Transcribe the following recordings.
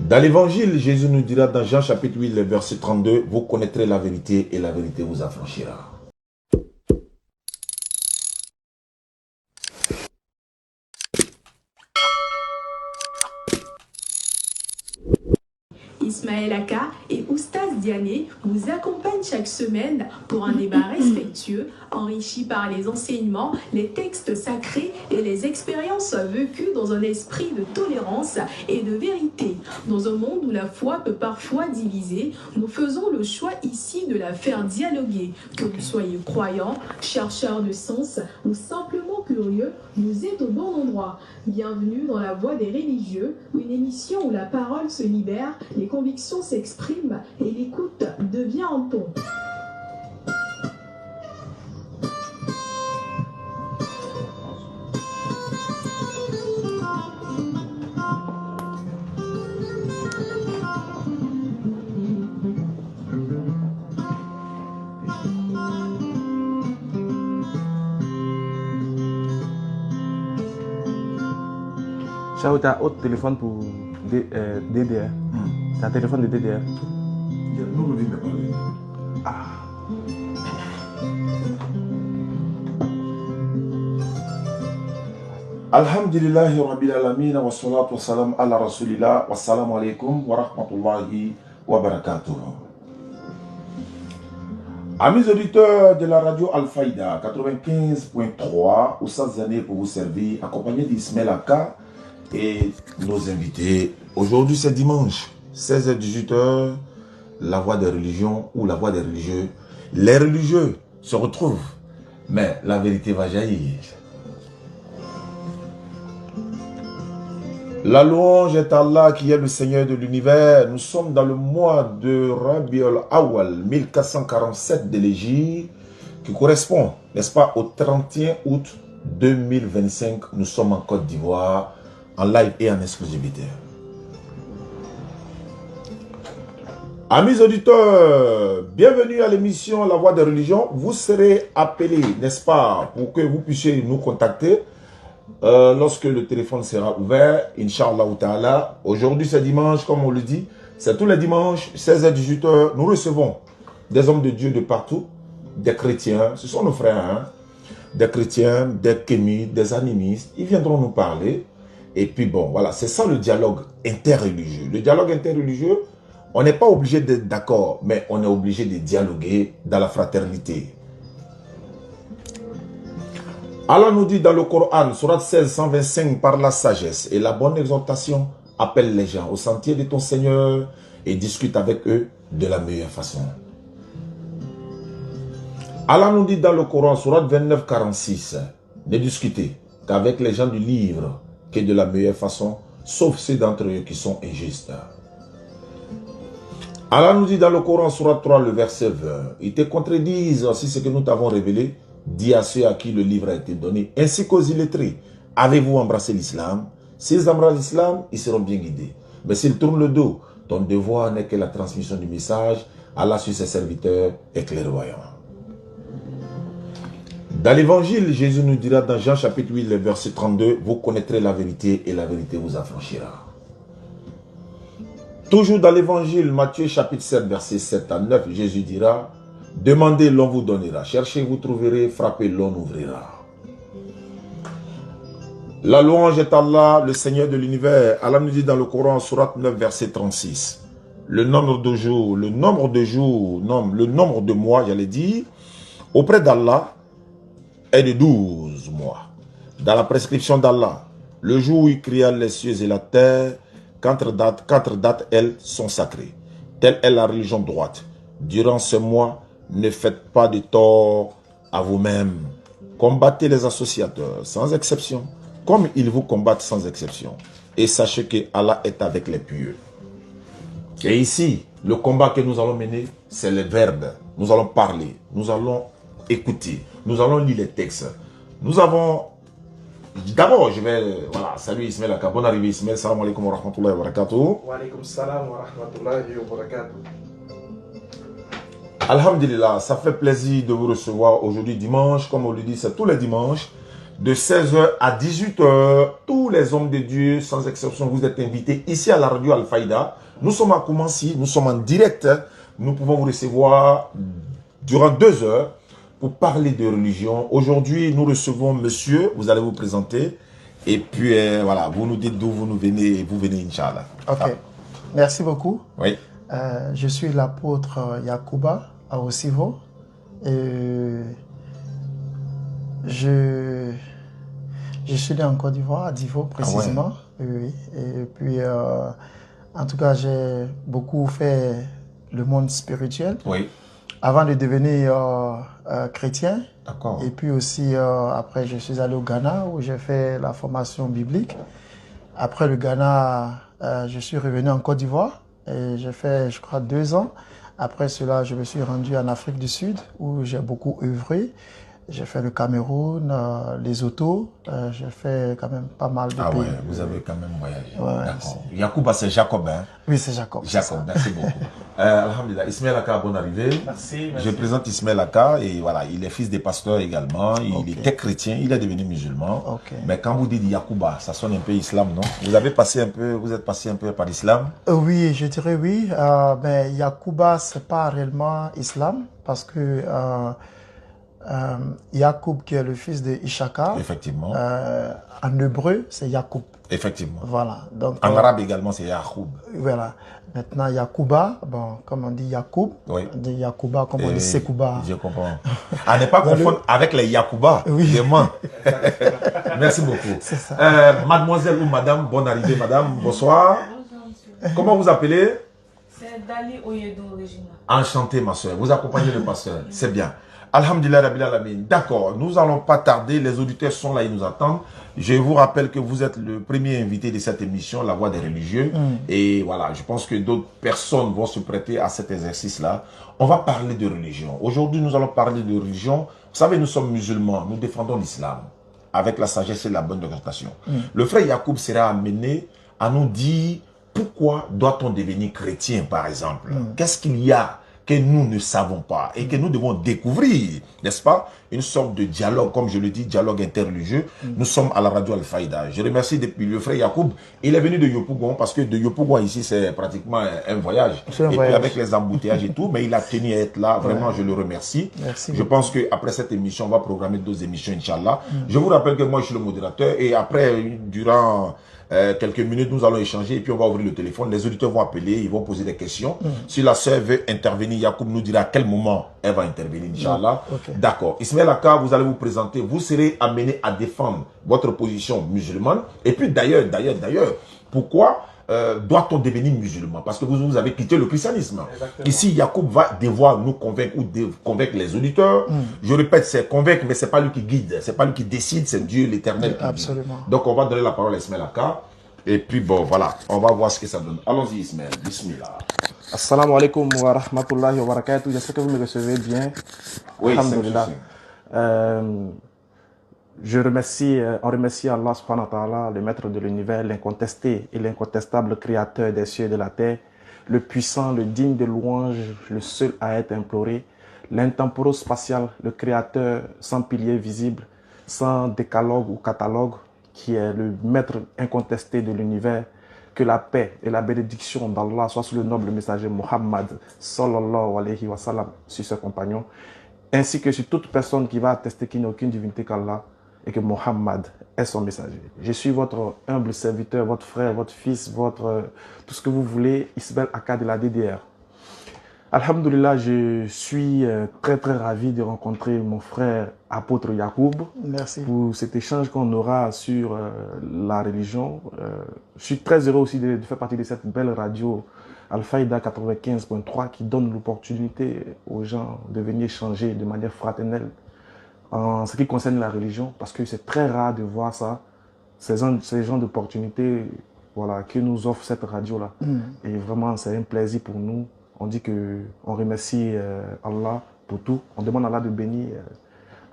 Dans l'évangile, Jésus nous dira dans Jean chapitre 8, le verset 32, vous connaîtrez la vérité et la vérité vous affranchira. Ismaël Aka et Oustaz Diané vous accompagnent chaque semaine pour un débat respectueux, enrichi par les enseignements, les textes sacrés et les expériences vécues dans un esprit de tolérance et de vérité. Dans un monde où la foi peut parfois diviser, nous faisons le choix ici de la faire dialoguer. Que vous soyez croyant, chercheur de sens ou simplement curieux, vous êtes au bon endroit. Bienvenue dans La Voix des religieux, une émission où la parole se libère, les convictions s'expriment et l'écoute devient un pont. Ciao, tu as autre téléphone pour DDR. C'est un téléphone de DDR. Alhamdulillahi Rabbil Alamin wa salatu wa salam ala Rasulillah wa salamu alaikum wa rahmatullahi wa barakatuh. Amis auditeurs de la radio Al-Faïda 95.3, Oustaz Diané pour vous servir, accompagné d'Ismaël Aka et nos invités. Aujourd'hui c'est dimanche, 16h-18h, la voix des religions ou la voix des religieux. Les religieux se retrouvent, mais la vérité va jaillir. La louange est Allah qui est le Seigneur de l'univers. Nous sommes dans le mois de Rabiul Awal 1447 de l'Hégire, qui correspond, n'est-ce pas, au 31 août 2025. Nous sommes en Côte d'Ivoire, en live et en exclusivité. Amis auditeurs, bienvenue à l'émission La Voix des religions. Vous serez appelés, n'est-ce pas, pour que vous puissiez nous contacter lorsque le téléphone sera ouvert, Inch'Allah Ta'ala. Aujourd'hui c'est dimanche, comme on le dit, c'est tous les dimanches, 16h-18h, nous recevons des hommes de Dieu de partout, des chrétiens, ce sont nos frères, hein, des chrétiens, des kémites, des animistes, ils viendront nous parler. Et puis bon, voilà, c'est ça le dialogue interreligieux. Le dialogue interreligieux, on n'est pas obligé d'être d'accord, mais on est obligé de dialoguer dans la fraternité. Allah nous dit dans le Coran, Sourate 16, 125, par la sagesse et la bonne exhortation, appelle les gens au sentier de ton Seigneur et discute avec eux de la meilleure façon. Allah nous dit dans le Coran, Sourate 29, 46, ne discutez qu'avec les gens du livre que de la meilleure façon, sauf ceux d'entre eux qui sont injustes. Allah nous dit dans le Coran, Sourate 3, le verset 20, ils te contredisent aussi ce que nous t'avons révélé. Dis à ceux à qui le livre a été donné, ainsi qu'aux illettrés, avez-vous embrassé l'islam? S'ils embrassent l'islam, ils seront bien guidés. Mais s'ils tournent le dos, ton devoir n'est que la transmission du message. Allah sur ses serviteurs est clairvoyant. Dans l'évangile, Jésus nous dira dans Jean chapitre 8, le verset 32, vous connaîtrez la vérité et la vérité vous affranchira. Toujours dans l'évangile, Matthieu chapitre 7, verset 7 à 9, Jésus dira, demandez, l'on vous donnera. Cherchez, vous trouverez. Frappez, l'on ouvrira. La louange est Allah, le Seigneur de l'univers. Allah nous dit dans le Coran, Sourate 9, verset 36. Le nombre de jours, le nombre de mois, j'allais dire, auprès d'Allah, est de 12 mois. Dans la prescription d'Allah, le jour où il créa les cieux et la terre, quatre dates, elles, sont sacrées. Telle est la religion droite. Durant ce mois, ne faites pas de tort à vous-même. Combattez les associateurs, sans exception, comme ils vous combattent sans exception. Et sachez que Allah est avec les pieux. Et ici, le combat que nous allons mener, c'est le verbe. Nous allons parler, nous allons écouter, nous allons lire les textes. Nous avons... D'abord, je vais... Voilà, salut Ismaël Aka. Bonne arrivée Ismaël. Salam alaikum wa rahmatullahi wa barakatuh. Wa alaikum salam wa rahmatullahi wa barakatuh. Alhamdulillah, ça fait plaisir de vous recevoir aujourd'hui dimanche. Comme on le dit, c'est tous les dimanches. de 16h à 18h. Tous les hommes de Dieu, sans exception, vous êtes invités ici à la radio Al-Fayda. Nous sommes à Koumassi, nous sommes en direct. Nous pouvons vous recevoir durant 2 heures pour parler de religion. Aujourd'hui, nous recevons monsieur, vous allez vous présenter. Et puis, voilà, vous nous dites d'où vous venez, Inch'Allah. Ok, merci beaucoup. Oui. Je suis l'apôtre Yacouba à Osivo. Et je suis né en Côte d'Ivoire, à Divo précisément. Ah ouais. Oui. Et puis, en tout cas, j'ai beaucoup fait le monde spirituel. Oui. Avant de devenir chrétien. D'accord. Et puis aussi, après, je suis allé au Ghana où j'ai fait la formation biblique. Après le Ghana, je suis revenu en Côte d'Ivoire et j'ai fait, je crois, 2 ans. Après cela, je me suis rendu en Afrique du Sud où j'ai beaucoup œuvré. J'ai fait le Cameroun, les autos. J'ai fait quand même pas mal de pays. Ah ouais, vous avez quand même voyagé. Ouais, d'accord. Yacouba, c'est Jacob, hein? Oui, c'est Jacob. Jacob, merci beaucoup. Alhamdulillah. Ismaël Aka, bonne arrivée. Merci. Je présente Ismaël Aka et voilà, il est fils des pasteurs également. Il était chrétien, il est devenu musulman. Mais quand vous dites Yacouba, ça sonne un peu islam, non? Vous êtes passé un peu par l'islam? Oui, je dirais oui. Mais Yacouba, c'est pas réellement islam parce que Yacoub, qui est le fils de Ishaka. Effectivement. En hébreu, c'est Yacoub. Effectivement. Voilà. Donc, en arabe également, c'est Yacoub. Voilà. Maintenant, Yacouba, bon, comme on dit Yacoub, oui. On dit Yacouba, comme on dit Sekouba. Je comprends. À ne pas confondre avec les Yacouba. Oui. Vraiment. Merci beaucoup. C'est ça. Mademoiselle ou madame, bonne arrivée, madame. Bonsoir. Bonjour, comment vous appelez? C'est Dali Oyedo Regina. Enchanté, ma soeur. Vous accompagnez le pasteur. C'est bien. Alhamdulillah Rabbil Alamin. D'accord, nous n'allons pas tarder, les auditeurs sont là, ils nous attendent. Je vous rappelle que vous êtes le premier invité de cette émission, La Voix des religieux. Et voilà, je pense que d'autres personnes vont se prêter à cet exercice-là. On va parler de religion. Aujourd'hui, nous allons parler de religion. Vous savez, nous sommes musulmans, nous défendons l'islam avec la sagesse et la bonne orientation. Le frère Yacoub sera amené à nous dire pourquoi doit-on devenir chrétien, par exemple. Qu'est-ce qu'il y a que nous ne savons pas et que nous devons découvrir, n'est-ce pas? Une sorte de dialogue, comme je le dis, dialogue interreligieux. Nous sommes à la radio Al-Fayda. Je remercie depuis le frère Yacoub. Il est venu de Yopougon parce que de Yopougon ici, c'est pratiquement un voyage. Puis avec les embouteillages et tout, mais il a tenu à être là. Vraiment, je le remercie. Merci. Je pense qu'après cette émission, on va programmer 2 émissions, Inch'Allah. Je vous rappelle que moi, je suis le modérateur et après, durant quelques minutes, nous allons échanger et puis on va ouvrir le téléphone. Les auditeurs vont appeler, ils vont poser des questions. Si la sœur veut intervenir, Yacoub nous dira à quel moment elle va intervenir, Inch'Allah. D'accord. Ismaël Aka, vous allez vous présenter. Vous serez amené à défendre votre position musulmane. Et puis d'ailleurs, pourquoi doit-on devenir musulman? Parce que vous avez quitté le christianisme. Exactement. Ici, Yacoub va devoir nous convaincre ou convaincre les auditeurs. Je répète, c'est convaincre, mais c'est pas lui qui guide, c'est pas lui qui décide, c'est Dieu l'Éternel qui Absolument. guide. Donc on va donner la parole à Ismaël Aka. Et puis bon, voilà, on va voir ce que ça donne. Allons-y Ismaël, bismillah. Assalamu alaikum wa rahmatullahi wa barakatuh. J'espère que vous me recevez bien. Oui, alhamdulillah. On remercie Allah subhanahu wa ta'ala, le maître de l'univers, l'incontesté et l'incontestable créateur des cieux et de la terre, le puissant, le digne de louange, le seul à être imploré, l'intemporel-spatial, le créateur sans pilier visible, sans décalogue ou catalogue, qui est le maître incontesté de l'univers. Que la paix et la bénédiction d'Allah soient sur le noble messager Muhammad sallallahu alayhi wa sallam, sur ses compagnons, ainsi que sur toute personne qui va attester qu'il n'y a aucune divinité qu'Allah et que Muhammad est son messager. Je suis votre humble serviteur, votre frère, votre fils, tout ce que vous voulez, Ismaël Aka de la DDR. Alhamdulillah, je suis très ravi de rencontrer mon frère apôtre Yacoub. Merci. Pour cet échange qu'on aura sur la religion. Je suis très heureux aussi de faire partie de cette belle radio Al-Fayda 95.3 qui donne l'opportunité aux gens de venir échanger de manière fraternelle en ce qui concerne la religion, parce que c'est très rare de voir ça, ces gens d'opportunités, voilà, que nous offre cette radio-là. Et vraiment, c'est un plaisir pour nous. On dit qu'on remercie Allah pour tout. On demande à Allah de bénir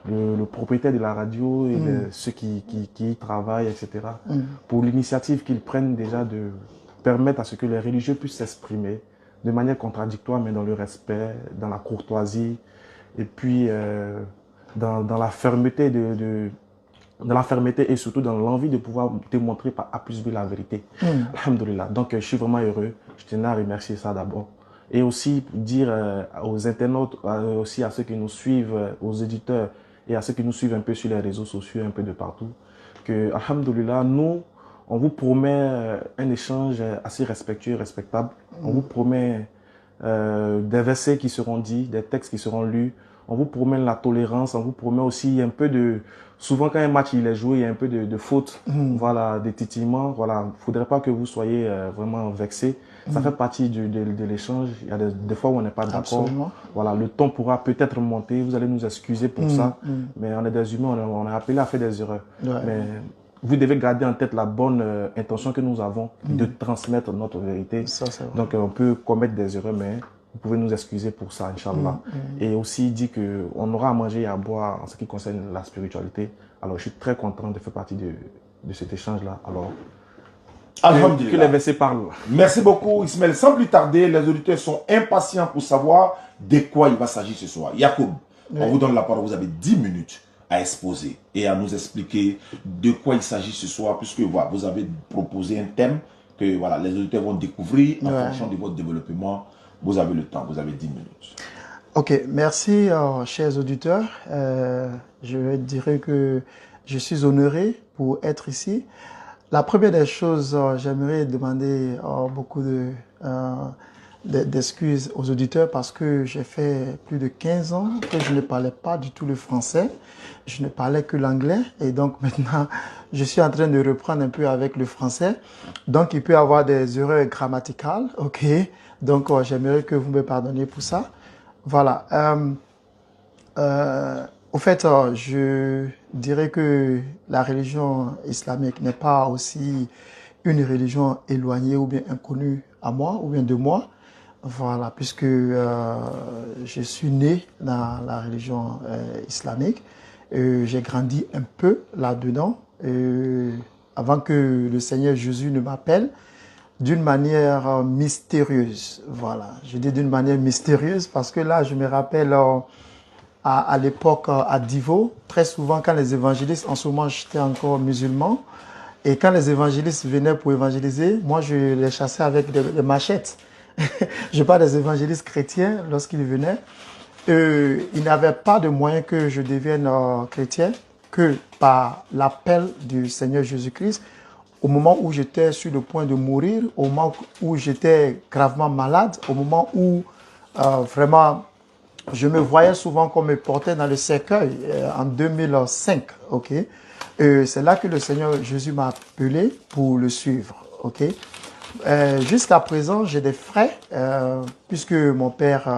le propriétaire de la radio et ceux qui y travaillent, etc. Pour l'initiative qu'ils prennent déjà de permettre à ce que les religieux puissent s'exprimer de manière contradictoire, mais dans le respect, dans la courtoisie, et puis dans la fermeté dans la fermeté et surtout dans l'envie de pouvoir démontrer par A plus B la vérité. Alhamdulillah. Donc, je suis vraiment heureux. Je tenais à remercier ça d'abord. Et aussi pour dire aux internautes, aussi à ceux qui nous suivent, aux éditeurs et à ceux qui nous suivent un peu sur les réseaux sociaux, un peu de partout, que, alhamdulillah, nous, on vous promet un échange assez respectueux et respectable. On vous promet des versets qui seront dits, des textes qui seront lus. On vous promet la tolérance, on vous promet aussi un peu de... Souvent, quand un match il est joué, il y a un peu de faute, voilà, des titillements. Voilà, il ne faudrait pas que vous soyez vraiment vexés. Ça fait partie de l'échange. Il y a des fois où on n'est pas d'accord. Voilà, le ton pourra peut-être monter. Vous allez nous excuser pour ça. Mais on est des humains, on est appelés à faire des erreurs. Mais vous devez garder en tête la bonne intention que nous avons de transmettre notre vérité. Donc, on peut commettre des erreurs, mais vous pouvez nous excuser pour ça, Inch'Allah. Et aussi, il dit qu'on aura à manger et à boire en ce qui concerne la spiritualité. Alors, je suis très content de faire partie de cet échange-là. Alors, que les versets parlent. Merci beaucoup, Ismaël. Sans plus tarder, les auditeurs sont impatients pour savoir de quoi il va s'agir ce soir. Yacoub, on vous donne la parole. Vous avez 10 minutes à exposer et à nous expliquer de quoi il s'agit ce soir, puisque voilà, vous avez proposé un thème que voilà, les auditeurs vont découvrir en fonction de votre développement. Vous avez le temps, vous avez 10 minutes. Ok, merci chers auditeurs. Je dirais que je suis honoré pour être ici. La première des choses, j'aimerais demander beaucoup d'excuses aux auditeurs parce que j'ai fait plus de 15 ans que je ne parlais pas du tout le français. Je ne parlais que l'anglais et donc maintenant, je suis en train de reprendre un peu avec le français. Donc, il peut y avoir des erreurs grammaticales, ok? Donc, j'aimerais que vous me pardonniez pour ça. Voilà. Au fait, je dirais que la religion islamique n'est pas aussi une religion éloignée ou bien inconnue à moi ou bien de moi. Voilà, puisque je suis né dans la religion islamique. J'ai grandi un peu là-dedans avant que le Seigneur Jésus ne m'appelle d'une manière mystérieuse. Voilà, je dis d'une manière mystérieuse parce que là, je me rappelle à l'époque à Divo, très souvent quand les évangélistes, en ce moment j'étais encore musulman, et quand les évangélistes venaient pour évangéliser, moi je les chassais avec des machettes. Je parle des évangélistes chrétiens lorsqu'ils venaient. Ils n'avaient pas de moyen que je devienne chrétien que par l'appel du Seigneur Jésus-Christ. Au moment où j'étais sur le point de mourir, au moment où j'étais gravement malade, au moment où vraiment je me voyais souvent qu'on me portait dans le cercueil en 2005, ok. C'est là que le Seigneur Jésus m'a appelé pour le suivre, ok. Jusqu'à présent, j'ai des frères, puisque mon père,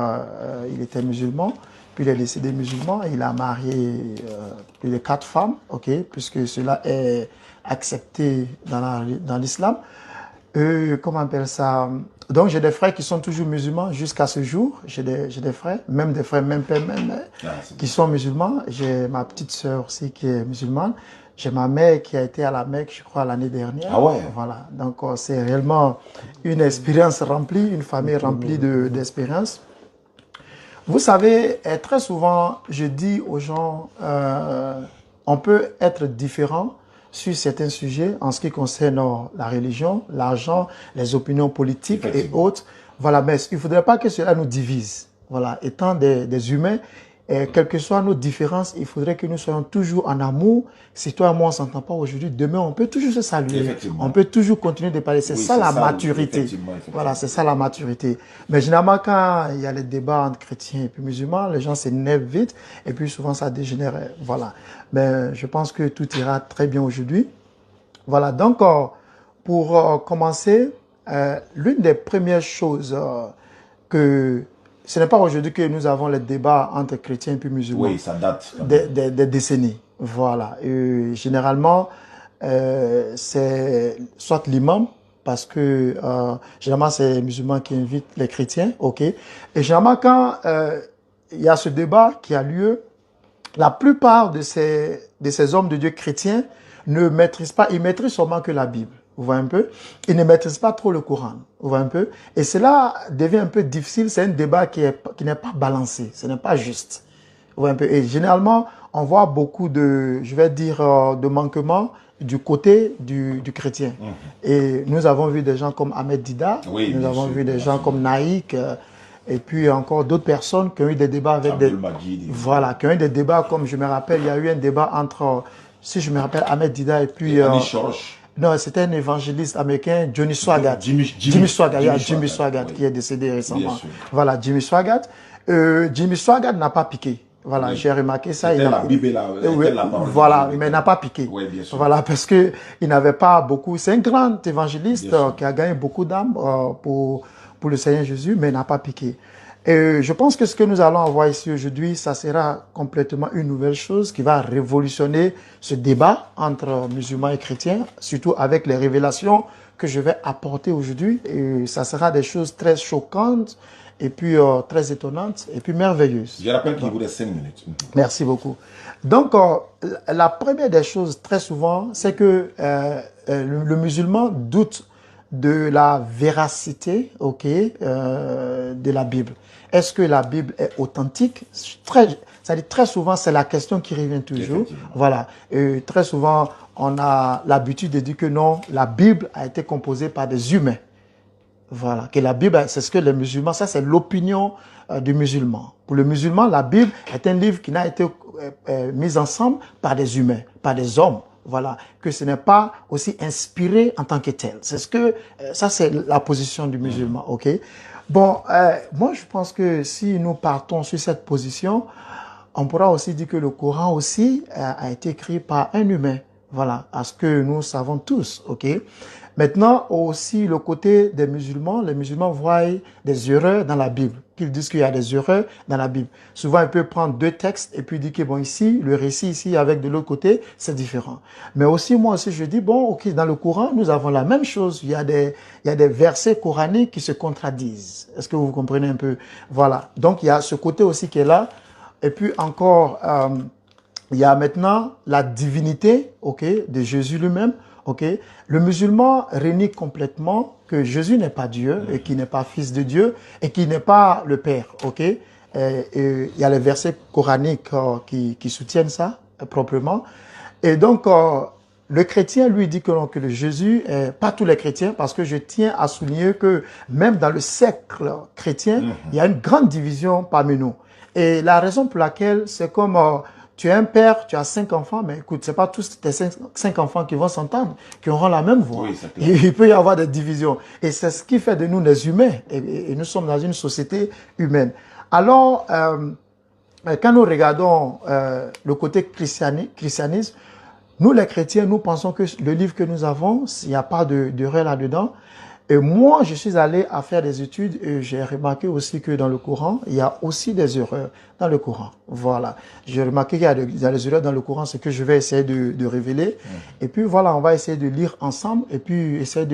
il était musulman, puis il est décédé musulman, il a marié plus de 4 femmes, ok, puisque cela est accepté dans l'islam. Comment on appelle ça? Donc j'ai des frères qui sont toujours musulmans jusqu'à ce jour. J'ai des frères, même des frères, même père, même mère, qui sont musulmans. J'ai ma petite sœur aussi qui est musulmane. J'ai ma mère qui a été à la Mecque, je crois, l'année dernière. Ah ouais. Voilà. Donc c'est réellement une expérience remplie, une famille remplie d'expériences. Vous savez, très souvent, je dis aux gens, on peut être différent sur certains sujets en ce qui concerne la religion, l'argent, les opinions politiques et autres. Voilà, mais il ne faudrait pas que cela nous divise. Voilà, étant des humains, quelles que soient nos différences, il faudrait que nous soyons toujours en amour. Si toi et moi on ne s'entend pas aujourd'hui, demain on peut toujours se saluer. On peut toujours continuer de parler. C'est ça la maturité. Voilà, c'est ça la maturité. Mais généralement quand il y a les débats entre chrétiens et puis musulmans, les gens s'énervent vite et puis souvent ça dégénère. Voilà. Mais je pense que tout ira très bien aujourd'hui. Voilà, donc pour commencer, l'une des premières choses que... Ce n'est pas aujourd'hui que nous avons les débats entre chrétiens et puis musulmans. Oui, ça date. Des décennies. Voilà. Et généralement, c'est soit l'imam, parce que généralement, c'est les musulmans qui invitent les chrétiens. Ok. Et généralement, quand il y a ce débat qui a lieu, la plupart de ces hommes de Dieu chrétiens ne maîtrisent pas, ils maîtrisent seulement que la Bible. Vous voyez un peu? Ils ne maîtrisent pas trop le Coran. Vous voyez un peu? Et cela devient un peu difficile. C'est un débat qui n'est pas balancé. Ce n'est pas juste. voyez un peu. Et généralement, on voit beaucoup de, je vais dire, de manquements du côté du chrétien. Et nous avons vu des gens comme Ahmed Dida, Oui, nous bien avons sûr, vu des bien gens sûr. comme Naïk, et puis encore d'autres personnes qui ont eu des débats avec des... Abdul Majid. Voilà, qui ont eu des débats, comme je me rappelle, il y a eu un débat entre, si je me rappelle, Ahmed Dida et puis... Annie Choroch. non, c'était un évangéliste américain, Johnny Swaggart. Jimmy Swaggart, il y a Jimmy Jimmy Swaggart, Swaggart oui. qui est décédé récemment. Bien sûr. Voilà, Jimmy Swaggart. Jimmy Swaggart n'a pas piqué. Voilà, Oui. j'ai remarqué ça. C'était Il a- la Bible, Oui, était la parole de voilà, Dieu. mais n'a pas piqué. Oui, bien sûr. Voilà, parce que il n'avait pas beaucoup. C'est un grand évangéliste Bien sûr. qui a gagné beaucoup d'âmes pour le Seigneur Jésus, mais n'a pas piqué. Et je pense que ce que nous allons avoir ici aujourd'hui, ça sera complètement une nouvelle chose qui va révolutionner ce débat entre musulmans et chrétiens, surtout avec les révélations que je vais apporter aujourd'hui. Et ça sera des choses très choquantes et puis très étonnantes et puis merveilleuses. Je rappelle qu'il vous reste 5 minutes. Merci beaucoup. Donc, la première des choses, très souvent, c'est que le musulman doute de la véracité, de la Bible. Est-ce que la Bible est authentique? Très souvent, c'est la question qui revient toujours. Voilà. Et très souvent, on a l'habitude de dire que non, la Bible a été composée par des humains. Voilà, que la Bible, c'est ce que les musulmans, ça c'est l'opinion du musulman. Pour le musulman, la Bible est un livre qui n'a été mis ensemble par des humains, par des hommes. Voilà, que ce n'est pas aussi inspiré en tant que tel. C'est ce que, ça c'est la position du musulman, ok? Bon, moi je pense que si nous partons sur cette position, on pourra aussi dire que le Coran aussi a été écrit par un humain. Voilà, à ce que nous savons tous, ok? Maintenant, aussi, le côté des musulmans, les musulmans voient des erreurs dans la Bible, qu'ils disent qu'il y a des erreurs dans la Bible. Souvent, ils peuvent prendre deux textes et puis dire que, bon, ici, le récit ici, avec de l'autre côté, c'est différent. Mais aussi, moi aussi, je dis, bon, ok, dans le Coran, nous avons la même chose. Il y a des versets coraniques qui se contradisent. Est-ce que vous comprenez un peu? Voilà. Donc, il y a ce côté aussi qui est là. Et puis, encore, il y a maintenant la divinité, ok, de Jésus lui-même. Okay. Le musulman renie complètement que Jésus n'est pas Dieu et qu'il n'est pas fils de Dieu et qu'il n'est pas le Père. Okay. Et il y a les versets coraniques qui soutiennent ça proprement. Et donc, le chrétien lui dit que, non, que le Jésus, pas tous les chrétiens, parce que je tiens à souligner que même dans le cercle chrétien, il y a une grande division parmi nous. Et la raison pour laquelle, c'est comme... tu es un père, tu as 5 enfants, mais écoute, c'est pas tous tes 5 enfants qui vont s'entendre, qui auront la même voix. Oui, c'est clair. Il peut y avoir des divisions. Et c'est ce qui fait de nous des humains. Et nous sommes dans une société humaine. Alors, quand nous regardons le côté christianisme, nous les chrétiens, nous pensons que le livre que nous avons, il n'y a pas d'erreur là-dedans. Et moi, je suis allé à faire des études et j'ai remarqué aussi que dans le Coran, il y a aussi des erreurs dans le Coran. Voilà. J'ai remarqué qu'il y a des erreurs dans le Coran, ce que je vais essayer de révéler. Et puis voilà, on va essayer de lire ensemble et puis essayer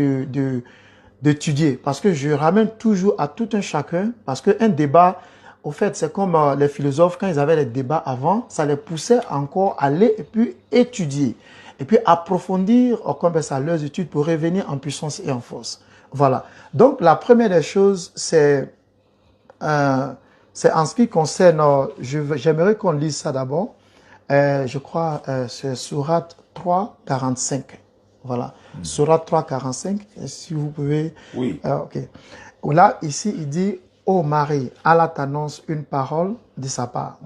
d'étudier. Parce que je ramène toujours à tout un chacun, parce qu'un débat, au fait, c'est comme les philosophes, quand ils avaient les débats avant, ça les poussait encore à aller et puis étudier. Et puis approfondir comme ça leurs études pour revenir en puissance et en force. Voilà. Donc, la première des choses, c'est en ce qui concerne, j'aimerais qu'on lise ça d'abord. Je crois, c'est Sourate 3, 45. Voilà. Sourate 3, 45. Si vous pouvez. Oui. Ok. Là, ici, il dit, ô Marie, Allah t'annonce une parole de sa part.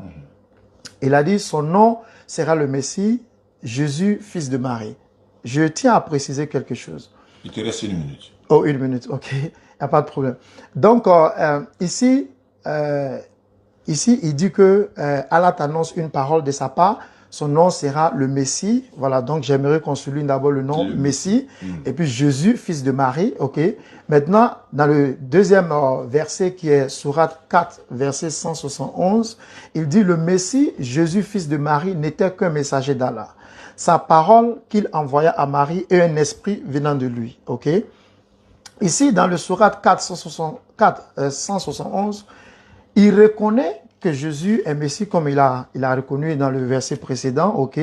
Il a dit, son nom sera le Messie, Jésus, fils de Marie. Je tiens à préciser quelque chose. Il te reste 1 minute. Oh, 1 minute, ok. Il n'y a pas de problème. Donc, ici, il dit que Allah t'annonce une parole de sa part. Son nom sera le Messie. Voilà, donc j'aimerais qu'on souligne d'abord le nom Messie. Et puis Jésus, fils de Marie, ok. Maintenant, dans le deuxième verset qui est Sourate 4, verset 171, il dit le Messie, Jésus, fils de Marie, n'était qu'un messager d'Allah. Sa parole qu'il envoya à Marie est un esprit venant de lui, ok. Ici, dans le Sourate 4, 171, il reconnaît que Jésus est Messie comme il a reconnu dans le verset précédent, ok,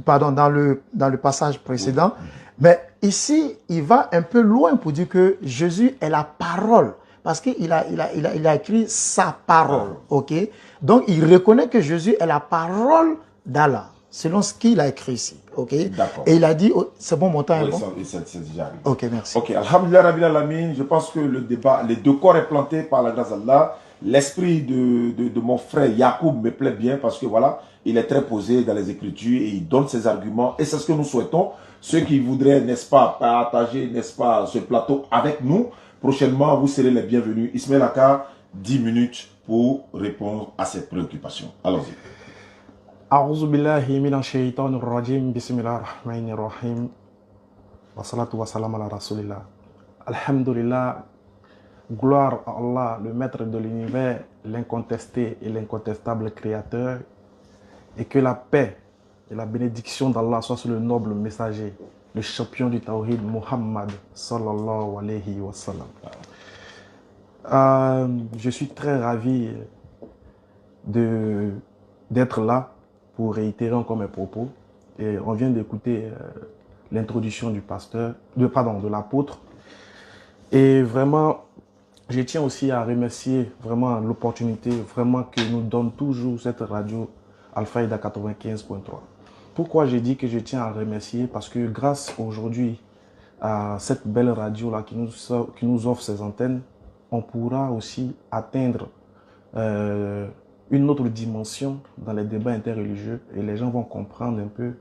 pardon, dans le passage précédent. Mais ici, il va un peu loin pour dire que Jésus est la parole. parce qu'il a écrit sa parole. Ok? Donc, il reconnaît que Jésus est la parole d'Allah, selon ce qu'il a écrit ici. Ok? D'accord. Et il a dit, oh, c'est bon, mon temps est Oui, bon? c'est déjà arrivé. Ok, merci. Ok, Alhamdulillah Rabbil Alamin, je pense que le débat, les deux corps est planté par la grâce d'Allah. L'esprit de mon frère Yacoub me plaît bien parce que voilà, il est très posé dans les Écritures et il donne ses arguments. Et c'est ce que nous souhaitons. Ceux qui voudraient, n'est-ce pas, partager, n'est-ce pas, ce plateau avec nous, prochainement, vous serez les bienvenus. Ismaël Aka, 10 minutes pour répondre à cette préoccupation. Allons-y. A'udhu billahi minash shaitanir rajim. Bismillahir rahmanir rahim. Wa salatu wa salam ala rasulillah. Alhamdulillah. Gloire à Allah, le maître de l'univers, l'incontesté et l'incontestable créateur, et que la paix et la bénédiction d'Allah soient sur le noble messager, le champion du Tawhid, Muhammad sallallahu alayhi wa sallam. Je suis très ravi d'être là pour réitérer encore mes propos. Et on vient d'écouter l'introduction du pasteur, de l'apôtre. Et vraiment, je tiens aussi à remercier vraiment l'opportunité vraiment que nous donne toujours cette radio Al-Fayda 95.3. Pourquoi j'ai dit que je tiens à remercier? Parce que grâce aujourd'hui à cette belle radio-là qui nous offre ces antennes, on pourra aussi atteindre une autre dimension dans les débats interreligieux et les gens vont comprendre un peu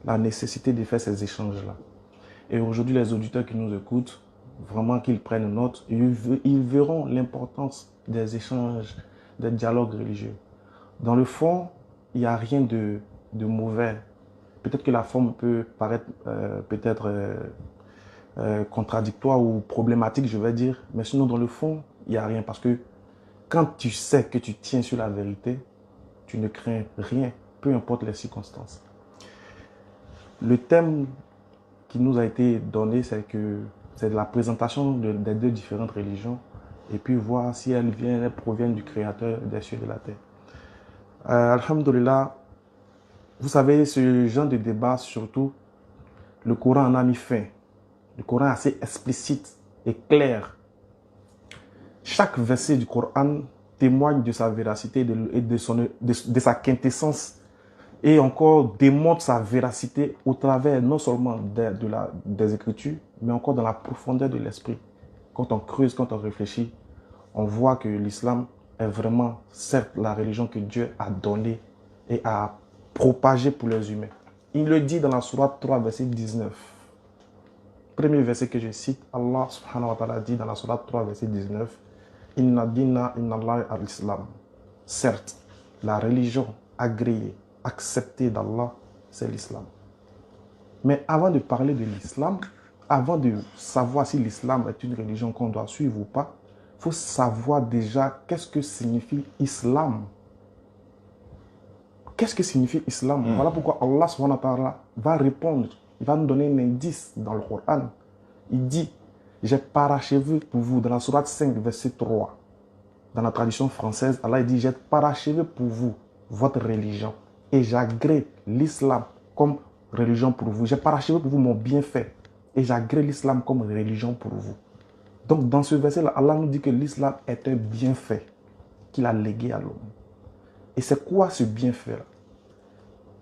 la nécessité de faire ces échanges-là. Et aujourd'hui, les auditeurs qui nous écoutent, vraiment qu'ils prennent note, ils verront l'importance des échanges, des dialogues religieux. Dans le fond, il n'y a rien de mauvais. Peut-être que la forme peut paraître contradictoire ou problématique, je vais dire, mais sinon dans le fond, il n'y a rien parce que quand tu sais que tu tiens sur la vérité, tu ne crains rien, peu importe les circonstances. Le thème qui nous a été donné, c'est de la présentation des deux différentes religions et puis voir si elles proviennent du Créateur des cieux et de la terre. Alhamdulillah, vous savez, ce genre de débat, surtout, le Coran en a mis fin. Le Coran est assez explicite et clair. Chaque verset du Coran témoigne de sa véracité et de sa quintessence et encore démontre sa véracité au travers non seulement des Écritures, mais encore dans la profondeur de l'esprit. Quand on creuse, quand on réfléchit, on voit que l'islam est vraiment, certes, la religion que Dieu a donnée et a propagée pour les humains. Il le dit dans la sourate 3, verset 19. Premier verset que je cite, Allah subhanahu wa ta'ala dit dans la sourate 3, verset 19, « Inna dina inna Allah al-Islam » Certes, la religion agréée, acceptée d'Allah, c'est l'islam. Mais avant de parler de l'islam, avant de savoir si l'islam est une religion qu'on doit suivre ou pas, il faut savoir déjà qu'est-ce que signifie islam. Qu'est-ce que signifie islam? Voilà pourquoi Allah subhanahu wa ta'ala va répondre. Il va nous donner un indice dans le Coran. Il dit, j'ai parachevé pour vous, dans la sourate 5, verset 3. Dans la tradition française, Allah dit, j'ai parachevé pour vous votre religion. Et j'agrée l'islam comme religion pour vous. J'ai parachevé pour vous mon bienfait. Et j'agrée l'islam comme religion pour vous. Donc dans ce verset-là, Allah nous dit que l'islam est un bienfait qu'il a légué à l'homme. Et c'est quoi ce bienfait-là?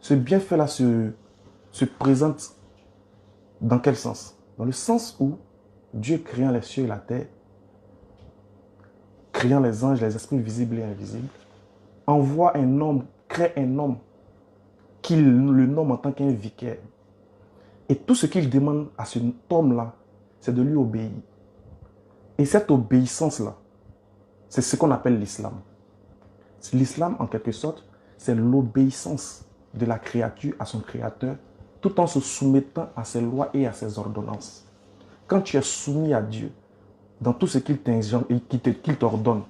Ce bienfait-là se présente dans quel sens? Dans le sens où Dieu créant les cieux et la terre, créant les anges, les esprits visibles et invisibles, envoie un homme, crée un homme, qu'il le nomme en tant qu'un vicaire. Et tout ce qu'il demande à cet homme-là, c'est de lui obéir. Et cette obéissance-là, c'est ce qu'on appelle l'islam. L'islam, en quelque sorte, c'est l'obéissance de la créature à son créateur, tout en se soumettant à ses lois et à ses ordonnances. Quand tu es soumis à Dieu, dans tout ce qu'il t'ordonne,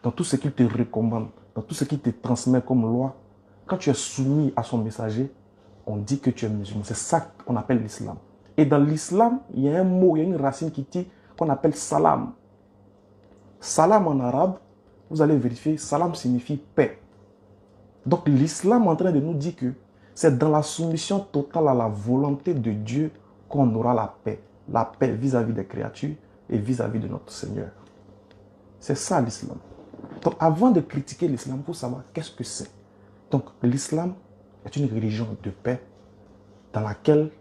dans tout ce qu'il te recommande, dans tout ce qu'il te transmet comme loi, quand tu es soumis à son messager, on dit que tu es musulman. C'est ça qu'on appelle l'islam. Et dans l'islam, il y a un mot, il y a une racine qu'on appelle salam. Salam en arabe, vous allez vérifier, salam signifie paix. Donc l'islam est en train de nous dire que c'est dans la soumission totale à la volonté de Dieu qu'on aura la paix. La paix vis-à-vis des créatures et vis-à-vis de notre Seigneur. C'est ça l'islam. Donc avant de critiquer l'islam, il faut savoir qu'est-ce que c'est. Donc l'islam est une religion de paix dans laquelle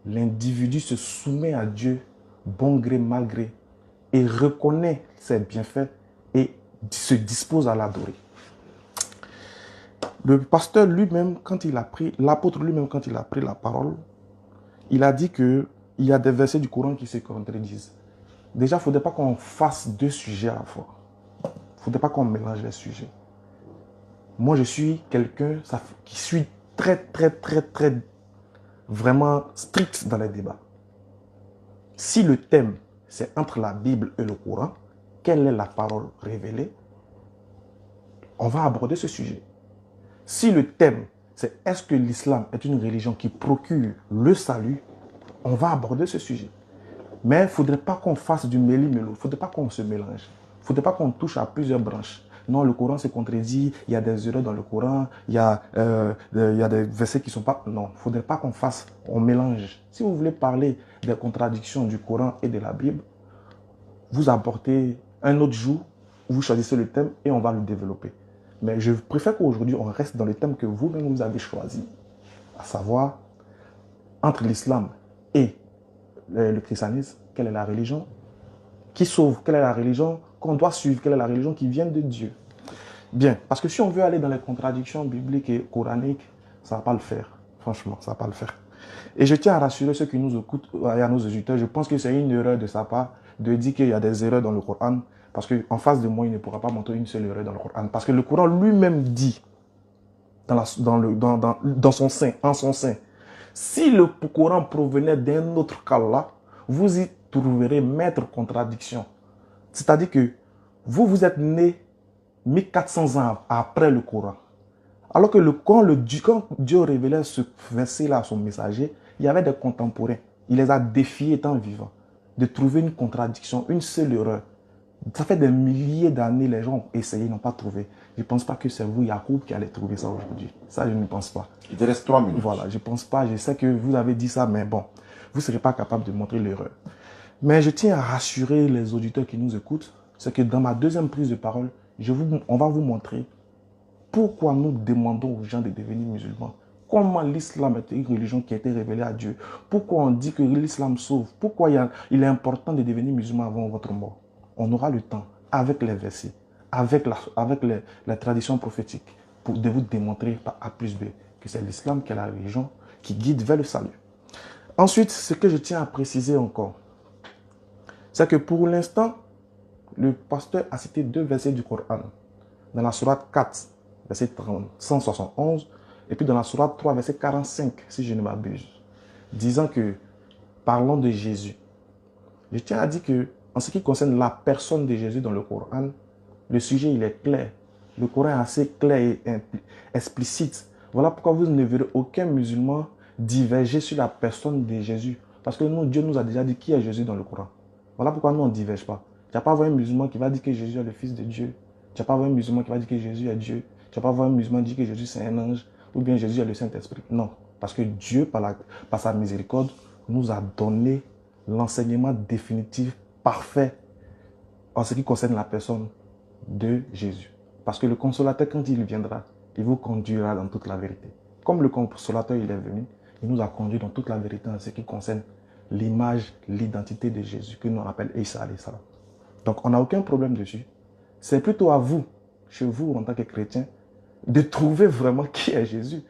l'individu se soumet à Dieu bon gré, mal gré et reconnaît ses bienfaits et se dispose à l'adorer. Le pasteur lui-même, quand il a pris, l'apôtre lui-même, quand il a pris la parole, il a dit qu'il y a des versets du Coran qui se contredisent. Déjà, il ne faudrait pas qu'on fasse deux sujets à la fois. Il ne faudrait pas qu'on mélange les sujets. Moi, je suis quelqu'un qui suis très, vraiment strict dans les débats. Si le thème, c'est entre la Bible et le Coran, quelle est la parole révélée? On va aborder ce sujet. Si le thème, c'est est-ce que l'islam est une religion qui procure le salut, on va aborder ce sujet. Mais il ne faudrait pas qu'on fasse du méli-mélo, il ne faudrait pas qu'on se mélange. Il ne faudrait pas qu'on touche à plusieurs branches. Non, le Coran se contredit, il y a des erreurs dans le Coran, il y a des versets qui ne sont pas... Non, il ne faudrait pas qu'on fasse, on mélange. Si vous voulez parler des contradictions du Coran et de la Bible, vous apportez un autre jour, vous choisissez le thème et on va le développer. Mais je préfère qu'aujourd'hui, on reste dans le thème que vous-même vous avez choisi, à savoir, entre l'islam et le christianisme, quelle est la religion qui sauve, quelle est la religion qu'on doit suivre, quelle est la religion qui vient de Dieu. Bien, parce que si on veut aller dans les contradictions bibliques et coraniques, ça ne va pas le faire. Franchement, ça ne va pas le faire. Et je tiens à rassurer ceux qui nous écoutent et à nos auditeurs, je pense que c'est une erreur de sa part de dire qu'il y a des erreurs dans le Coran, parce qu'en face de moi, il ne pourra pas montrer une seule erreur dans le Coran. Parce que le Coran lui-même dit, dans son sein, en son sein, si le Coran provenait d'un autre qu'Allah, vous y trouverez maître contradiction. C'est-à-dire que vous êtes né 1400 ans après le Coran. Alors que quand Dieu révélait ce verset-là à son messager, il y avait des contemporains. Il les a défiés étant vivants de trouver une contradiction, une seule erreur. Ça fait des milliers d'années, les gens ont essayé, n'ont pas trouvé. Je ne pense pas que c'est vous, Yacoub, qui allez trouver ça aujourd'hui. Ça, je ne pense pas. Il te reste 3 minutes. Voilà, je ne pense pas. Je sais que vous avez dit ça, mais bon, vous ne serez pas capable de montrer l'erreur. Mais je tiens à rassurer les auditeurs qui nous écoutent, c'est que dans ma deuxième prise de parole, on va vous montrer pourquoi nous demandons aux gens de devenir musulmans. Comment l'islam est une religion qui a été révélée à Dieu. Pourquoi on dit que l'islam sauve. Pourquoi il est important de devenir musulman avant votre mort. On aura le temps, avec les versets, avec la tradition prophétique, de vous démontrer par A plus B que c'est l'islam qui est la religion qui guide vers le salut. Ensuite, ce que je tiens à préciser encore, c'est que pour l'instant, le pasteur a cité 2 versets du Coran. Dans la sourate 4, verset 171, et puis dans la sourate 3, verset 45, si je ne m'abuse, disant que, parlons de Jésus. Je tiens à dire que, en ce qui concerne la personne de Jésus dans le Coran, le sujet il est clair. Le Coran est assez clair et explicite. Voilà pourquoi vous ne verrez aucun musulman diverger sur la personne de Jésus. Parce que nous, Dieu nous a déjà dit qui est Jésus dans le Coran. Voilà pourquoi nous, on ne diverge pas. Tu n'as pas voir un musulman qui va dire que Jésus est le Fils de Dieu. Tu n'as pas voir un musulman qui va dire que Jésus est Dieu. Tu n'as pas voir un musulman dire que Jésus c'est un ange. Ou bien Jésus est le Saint-Esprit. Non. Parce que Dieu, par sa miséricorde, nous a donné l'enseignement définitif, parfait, en ce qui concerne la personne de Jésus. Parce que le consolateur, quand il viendra, il vous conduira dans toute la vérité. Comme le consolateur, il est venu, il nous a conduit dans toute la vérité en ce qui concerne l'image, l'identité de Jésus, que nous appelle Isa alayhi salam. Donc, on n'a aucun problème dessus. C'est plutôt à vous, chez vous, en tant que chrétien, de trouver vraiment qui est Jésus.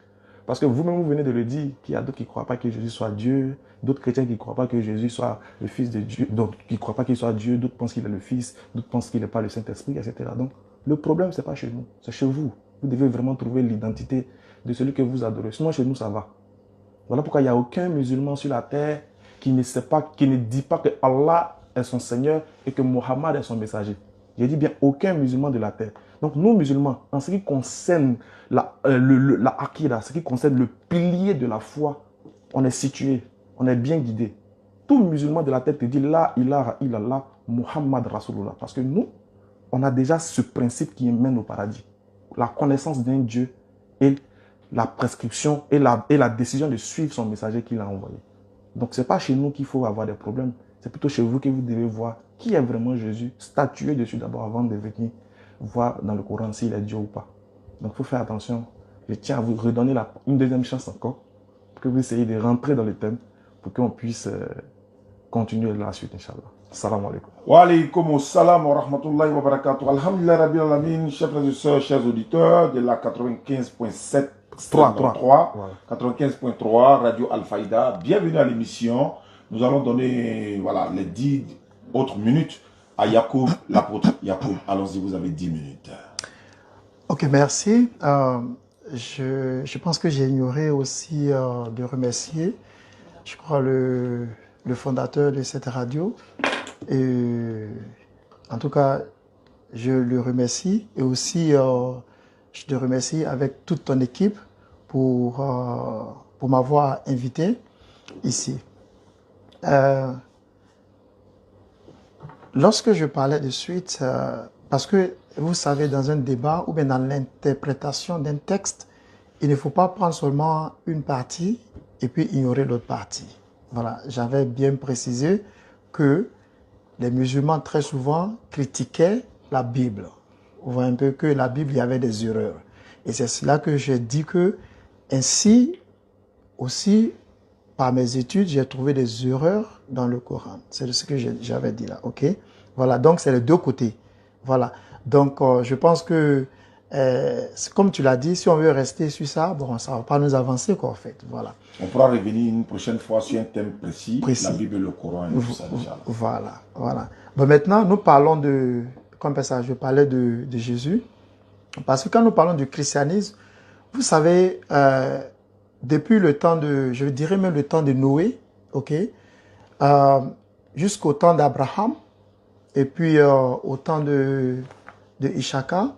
Parce que vous-même, vous venez de le dire, qu'il y a d'autres qui ne croient pas que Jésus soit Dieu, d'autres chrétiens qui ne croient pas que Jésus soit le Fils de Dieu, d'autres qui ne croient pas qu'il soit Dieu, d'autres pensent qu'il est le Fils, d'autres pensent qu'il n'est pas le Saint-Esprit, etc. Donc, le problème, ce n'est pas chez nous, c'est chez vous. Vous devez vraiment trouver l'identité de celui que vous adorez. Sinon, chez nous, ça va. Voilà pourquoi il n'y a aucun musulman sur la terre qui ne sait pas, qui ne dit pas que Allah est son Seigneur et que Mohammed est son messager. J'ai dit bien aucun musulman de la terre. Donc nous musulmans, en ce qui concerne la akira, ce qui concerne le pilier de la foi, on est situé, on est bien guidé. Tout musulman de la terre te dit La ilaha illallah Muhammad Rasulullah. Parce que nous, on a déjà ce principe qui mène au paradis. La connaissance d'un Dieu et la prescription et la décision de suivre son messager qu'il a envoyé. Donc ce n'est pas chez nous qu'il faut avoir des problèmes. C'est plutôt chez vous que vous devez voir qui est vraiment Jésus, statuer dessus d'abord avant de venir voir dans le Coran s'il est Dieu ou pas. Donc il faut faire attention. Je tiens à vous redonner une deuxième chance encore pour que vous essayiez de rentrer dans le thème pour qu'on puisse continuer la suite, Inch'Allah. Salam alaikum. Wa alaikum salam wa rahmatullahi wa barakatuh. Alhamdulillah Rabbil Alamin, chers frères et sœurs, chers auditeurs de la 95.7 95.3 Radio Al-Faïda. Bienvenue à l'émission. Nous allons donner voilà, les 10 autres minutes à Yacoub, l'apôtre Yacoub. Allons-y, vous avez 10 minutes. Ok, merci. Je pense que j'ai ignoré aussi de remercier, je crois, le fondateur de cette radio. Et, en tout cas, je le remercie. Et aussi, je te remercie avec toute ton équipe pour m'avoir invité ici. Lorsque je parlais de suite, parce que vous savez, dans un débat ou bien dans l'interprétation d'un texte, il ne faut pas prendre seulement une partie et puis ignorer l'autre partie. Voilà, j'avais bien précisé que les musulmans très souvent critiquaient la Bible. On voit un peu que la Bible, il y avait des erreurs. Et c'est cela que j'ai dit que, ainsi, aussi, par mes études, j'ai trouvé des erreurs dans le Coran. C'est ce que j'avais dit là, ok? Voilà, donc c'est les deux côtés. Voilà, donc je pense que, comme tu l'as dit, si on veut rester sur ça, bon, ça ne va pas nous avancer, quoi, en fait. Voilà. On pourra revenir une prochaine fois sur un thème précis. La Bible et le Coran et tout ça déjà. Voilà, voilà. Bon, maintenant, nous parlons de, comme ça, je parlais de Jésus. Parce que quand nous parlons du christianisme, vous savez, depuis le temps de, je dirais même le temps de Noé, ok, jusqu'au temps d'Abraham, et puis au temps de Ishaka,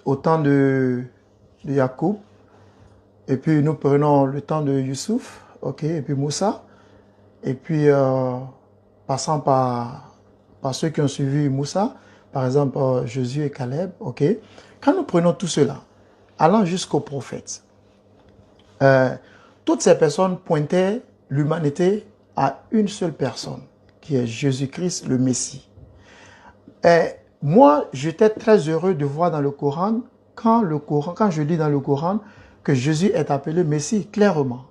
au temps de Jacob, et puis nous prenons le temps de Youssouf, ok, et puis Moussa, et puis passant par ceux qui ont suivi Moussa, par exemple Josué et Caleb, ok. Quand nous prenons tout cela, allant jusqu'aux prophètes, toutes ces personnes pointaient l'humanité à une seule personne, qui est Jésus-Christ, le Messie. Et moi, j'étais très heureux de voir dans le Coran, quand je lis dans le Coran, que Jésus est appelé Messie, clairement.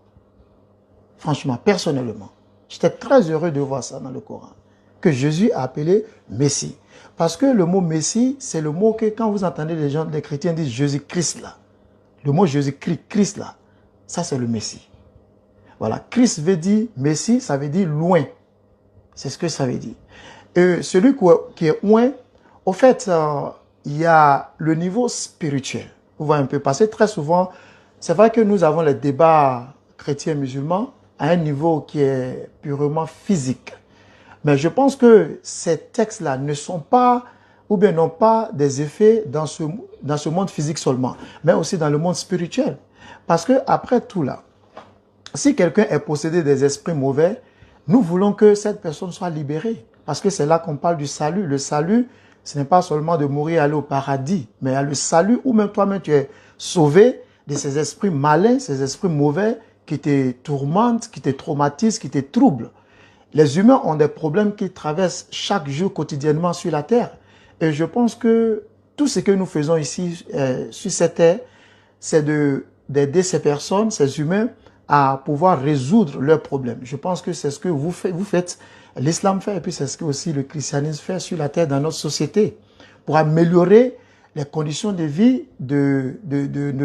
Franchement, personnellement. J'étais très heureux de voir ça dans le Coran, que Jésus est appelé Messie. Parce que le mot Messie, c'est le mot que quand vous entendez les chrétiens disent Jésus-Christ là, le mot Jésus-Christ là, ça c'est le Messie. Voilà, Christ veut dire Messie, ça veut dire loin. C'est ce que ça veut dire. Et celui qui est loin, au fait, il y a le niveau spirituel. Vous voyez un peu, parce que très souvent, c'est vrai que nous avons les débats chrétiens et musulmans à un niveau qui est purement physique. Mais je pense que ces textes-là ne sont pas, ou bien n'ont pas des effets dans ce monde physique seulement, mais aussi dans le monde spirituel. Parce que après tout là, si quelqu'un est possédé des esprits mauvais, nous voulons que cette personne soit libérée. Parce que c'est là qu'on parle du salut. Le salut, ce n'est pas seulement de mourir et aller au paradis, mais il y a le salut où même toi-même tu es sauvé de ces esprits malins, ces esprits mauvais qui te tourmentent, qui te traumatisent, qui te troublent. Les humains ont des problèmes qu'ils traversent chaque jour quotidiennement sur la terre. Et je pense que tout ce que nous faisons ici sur cette terre, c'est d'aider ces personnes, ces humains, à pouvoir résoudre leurs problèmes. Je pense que c'est ce que vous faites, l'islam fait, et puis c'est ce que aussi le christianisme fait sur la terre dans notre société, pour améliorer les conditions de vie de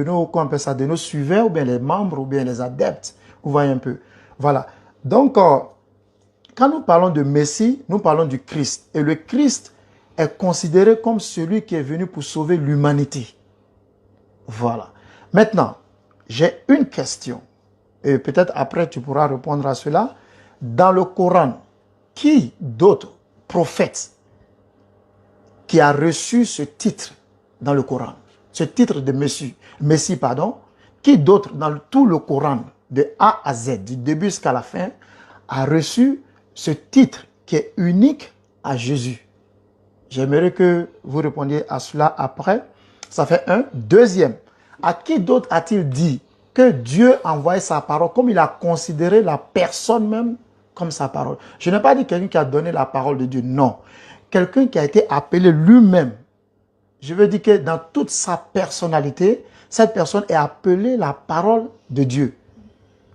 nos, comment on appelle ça, de nos suiveurs, ou bien les membres, ou bien les adeptes. Vous voyez un peu. Voilà. Donc, quand nous parlons de Messie, nous parlons du Christ. Et le Christ est considéré comme celui qui est venu pour sauver l'humanité. Voilà. Maintenant, j'ai une question. Et peut-être après tu pourras répondre à cela. Dans le Coran, qui d'autre prophète qui a reçu ce titre dans le Coran, ce titre de Messie, qui d'autre dans tout le Coran, de A à Z, du début jusqu'à la fin, a reçu ce titre qui est unique à Jésus? J'aimerais que vous répondiez à cela après. Ça fait un. Deuxième, à qui d'autre a-t-il dit que Dieu a envoyé sa parole, comme il a considéré la personne même comme sa parole. Je n'ai pas dit quelqu'un qui a donné la parole de Dieu, non. Quelqu'un qui a été appelé lui-même. Je veux dire que dans toute sa personnalité, cette personne est appelée la parole de Dieu.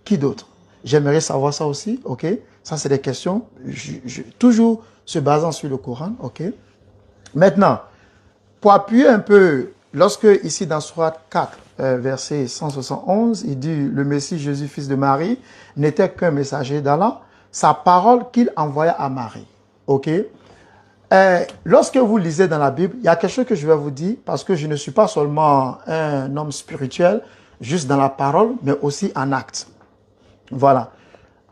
Qui d'autre? J'aimerais savoir ça aussi, ok? Ça, c'est des questions, toujours se basant sur le Coran, ok? Maintenant, pour appuyer un peu, lorsque ici dans Sourate 4, verset 171, il dit « Le Messie Jésus, fils de Marie, n'était qu'un messager d'Allah, sa parole qu'il envoya à Marie. » Ok? Lorsque vous lisez dans la Bible, il y a quelque chose que je vais vous dire, parce que je ne suis pas seulement un homme spirituel, juste dans la parole, mais aussi en acte. Voilà.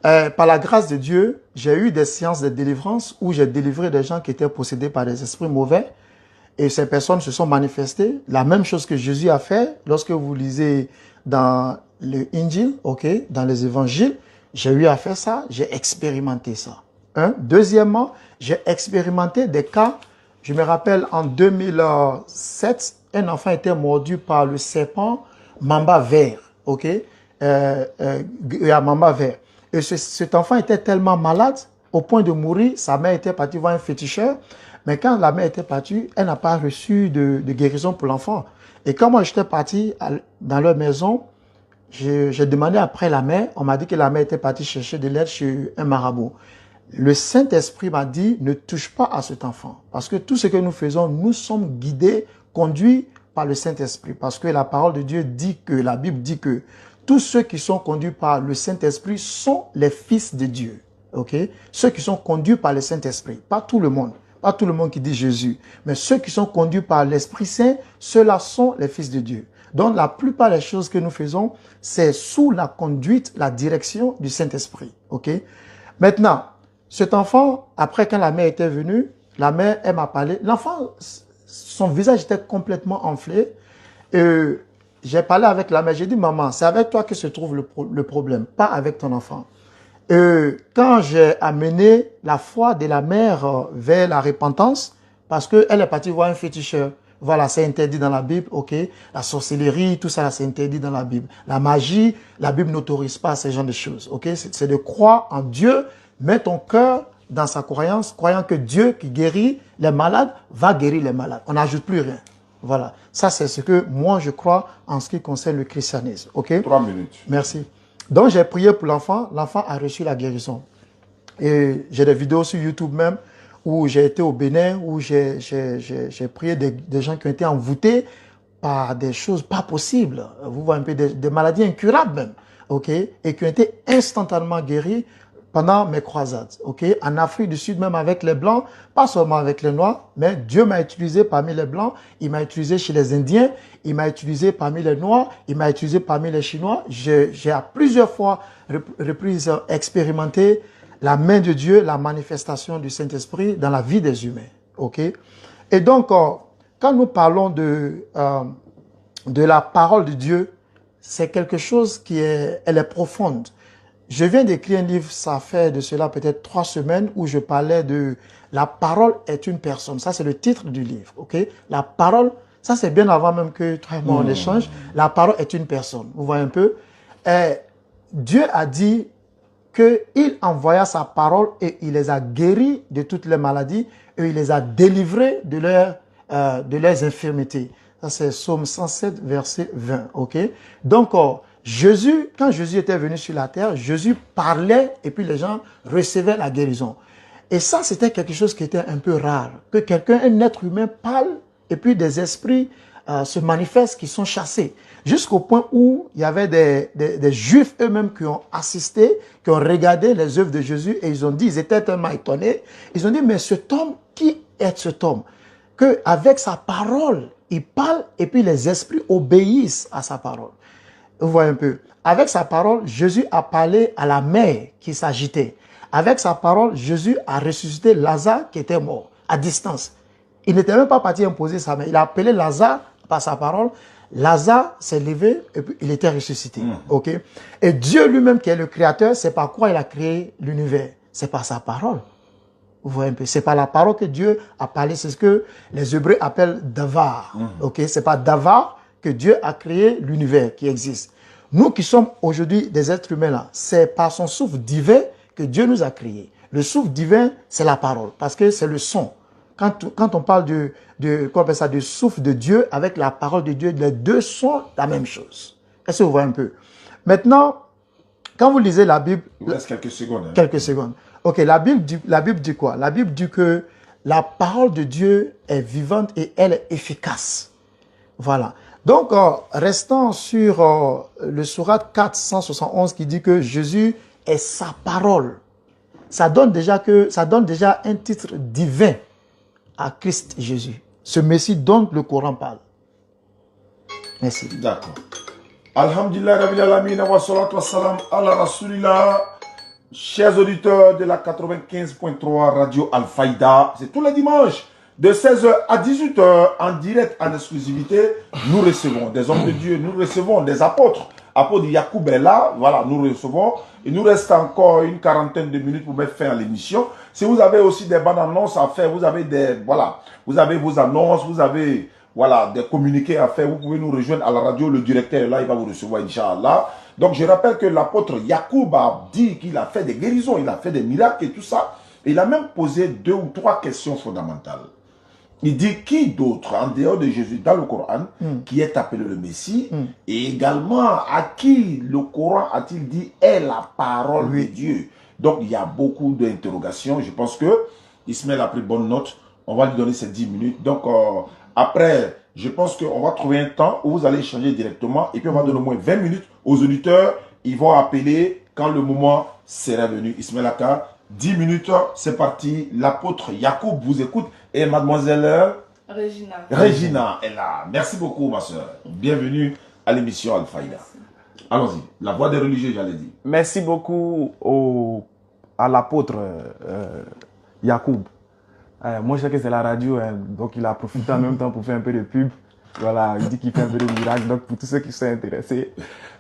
Par la grâce de Dieu, j'ai eu des séances de délivrance où j'ai délivré des gens qui étaient possédés par des esprits mauvais. Et ces personnes se sont manifestées. La même chose que Jésus a fait lorsque vous lisez dans le Injil, ok, dans les évangiles, j'ai eu à faire ça, j'ai expérimenté ça. Deuxièmement, j'ai expérimenté des cas. Je me rappelle en 2007, un enfant était mordu par le serpent mamba vert, ok, mamba vert. Et cet enfant était tellement malade, au point de mourir. Sa mère était partie voir un féticheur. Mais quand la mère était partie, elle n'a pas reçu de guérison pour l'enfant. Et quand moi j'étais parti dans leur maison, j'ai demandé après la mère. On m'a dit que la mère était partie chercher de l'aide chez un marabout. Le Saint-Esprit m'a dit, ne touche pas à cet enfant. Parce que tout ce que nous faisons, nous sommes guidés, conduits par le Saint-Esprit. Parce que la parole de Dieu dit que, la Bible dit que, tous ceux qui sont conduits par le Saint-Esprit sont les fils de Dieu. Ok? Ceux qui sont conduits par le Saint-Esprit. Pas tout le monde. Pas tout le monde qui dit Jésus. Mais ceux qui sont conduits par l'Esprit Saint, ceux-là sont les fils de Dieu. Donc la plupart des choses que nous faisons, c'est sous la conduite, la direction du Saint-Esprit. Ok? Maintenant, cet enfant, après quand la mère était venue, la mère, elle m'a parlé. L'enfant, son visage était complètement enflé. J'ai parlé avec la mère, j'ai dit, maman, c'est avec toi que se trouve le problème, pas avec ton enfant. Quand j'ai amené la foi de la mère vers la repentance, parce qu'elle est partie voir un féticheur, voilà, c'est interdit dans la Bible, ok. La sorcellerie, tout ça, c'est interdit dans la Bible. La magie, la Bible n'autorise pas ce genre de choses, ok. C'est de croire en Dieu, mettre ton cœur dans sa croyance, croyant que Dieu qui guérit les malades, va guérir les malades. On n'ajoute plus rien. Voilà, ça c'est ce que moi je crois en ce qui concerne le christianisme. Ok? 3 minutes. Merci. Donc j'ai prié pour l'enfant, l'enfant a reçu la guérison. Et j'ai des vidéos sur YouTube même où j'ai été au Bénin, où j'ai prié des gens qui ont été envoûtés par des choses pas possibles. Vous voyez un peu des maladies incurables même. Ok? Et qui ont été instantanément guéris pendant mes croisades, ok, en Afrique du Sud, même avec les Blancs, pas seulement avec les Noirs, mais Dieu m'a utilisé parmi les Blancs, il m'a utilisé chez les Indiens, il m'a utilisé parmi les Noirs, il m'a utilisé parmi les Chinois. J'ai à plusieurs fois reprises expérimenté la main de Dieu, la manifestation du Saint-Esprit dans la vie des humains, ok. Et donc, quand nous parlons de la parole de Dieu, c'est quelque chose elle est profonde. Je viens d'écrire un livre, ça fait de cela peut-être 3 semaines, où je parlais de la parole est une personne. Ça, c'est le titre du livre, ok? La parole, ça c'est bien avant même que toi et moi on échange. La parole est une personne. Vous voyez un peu? Dieu a dit qu'il envoya sa parole et il les a guéris de toutes les maladies et il les a délivrés de leurs infirmités. Ça, c'est Psaume 107, verset 20, ok? Donc, Jésus, quand Jésus était venu sur la terre, Jésus parlait et puis les gens recevaient la guérison. Et ça, c'était quelque chose qui était un peu rare. Que quelqu'un, un être humain parle et puis des esprits se manifestent qui sont chassés. Jusqu'au point où il y avait des Juifs eux-mêmes qui ont assisté, qui ont regardé les œuvres de Jésus et ils ont dit, ils étaient tellement étonnés. Ils ont dit, mais cet homme, qui est cet homme? Qu'avec sa parole, il parle et puis les esprits obéissent à sa parole. Vous voyez un peu. Avec sa parole, Jésus a parlé à la mer qui s'agitait. Avec sa parole, Jésus a ressuscité Lazare qui était mort, à distance. Il n'était même pas parti imposer sa main. Il a appelé Lazare par sa parole. Lazare s'est levé et puis il était ressuscité. Ok. Et Dieu lui-même qui est le créateur, c'est par quoi il a créé l'univers. C'est par sa parole. Vous voyez un peu. C'est par la parole que Dieu a parlé. C'est ce que les Hébreux appellent Davar. Ok. C'est par Davar que Dieu a créé l'univers qui existe. Nous qui sommes aujourd'hui des êtres humains là, c'est par son souffle divin que Dieu nous a créés. Le souffle divin, c'est la parole, parce que c'est le son. Quand on parle qu'on appelle ça, de souffle de Dieu avec la parole de Dieu, les deux sont la même chose. Est-ce que vous voyez un peu? Maintenant, quand vous lisez la Bible... Il vous reste quelques secondes. Hein. Quelques secondes. Ok, la Bible dit quoi? La Bible dit que la parole de Dieu est vivante et elle est efficace. Voilà. Donc, restons sur le sourate 471 qui dit que Jésus est sa parole. Ça donne déjà un titre divin à Christ Jésus. Ce Messie dont le Coran parle. Merci. D'accord. Alhamdulillah, Rabbil Alamin, wa salatu wa salam ala Rasulillah. Chers auditeurs de la 95.3 Radio Al-Faïda, c'est tous les dimanches de 16h à 18h en direct, en exclusivité. Nous recevons des hommes de Dieu, nous recevons des apôtres. Apôtre Yacoub est là, voilà, nous recevons. Il nous reste encore une quarantaine de minutes pour mettre fin à l'émission. Si vous avez aussi des bandes annonces à faire, vous avez vous avez vos annonces, vous avez, des communiqués à faire, vous pouvez nous rejoindre à la radio. Le directeur est là, il va vous recevoir, Inch'Allah. Donc, je rappelle que l'apôtre Yacoub a dit qu'il a fait des guérisons, il a fait des miracles et tout ça. Il a même posé 2 ou 3 questions fondamentales. Il dit qui d'autre, en dehors de Jésus, dans le Coran, qui est appelé le Messie, et également à qui le Coran a-t-il dit est la parole de Dieu. Donc, il y a beaucoup d'interrogations. Je pense que Ismaël a pris bonne note. On va lui donner ces 10 minutes. Donc, après, je pense qu'on va trouver un temps où vous allez échanger directement et puis on va donner au moins 20 minutes aux auditeurs. Ils vont appeler quand le moment sera venu. Ismaël Aka, 10 minutes, c'est parti. L'apôtre Yacoub vous écoute et mademoiselle Regina est là. Merci beaucoup, ma soeur. Bienvenue à l'émission Al-Faïda. Allons-y. La voix des religieux, j'allais dire. Merci beaucoup à l'apôtre Yacoub. Moi, je sais que c'est la radio, hein, donc il a profité en même temps pour faire un peu de pub. Voilà, il dit qu'il fait un peu de miracle. Donc, pour tous ceux qui sont intéressés,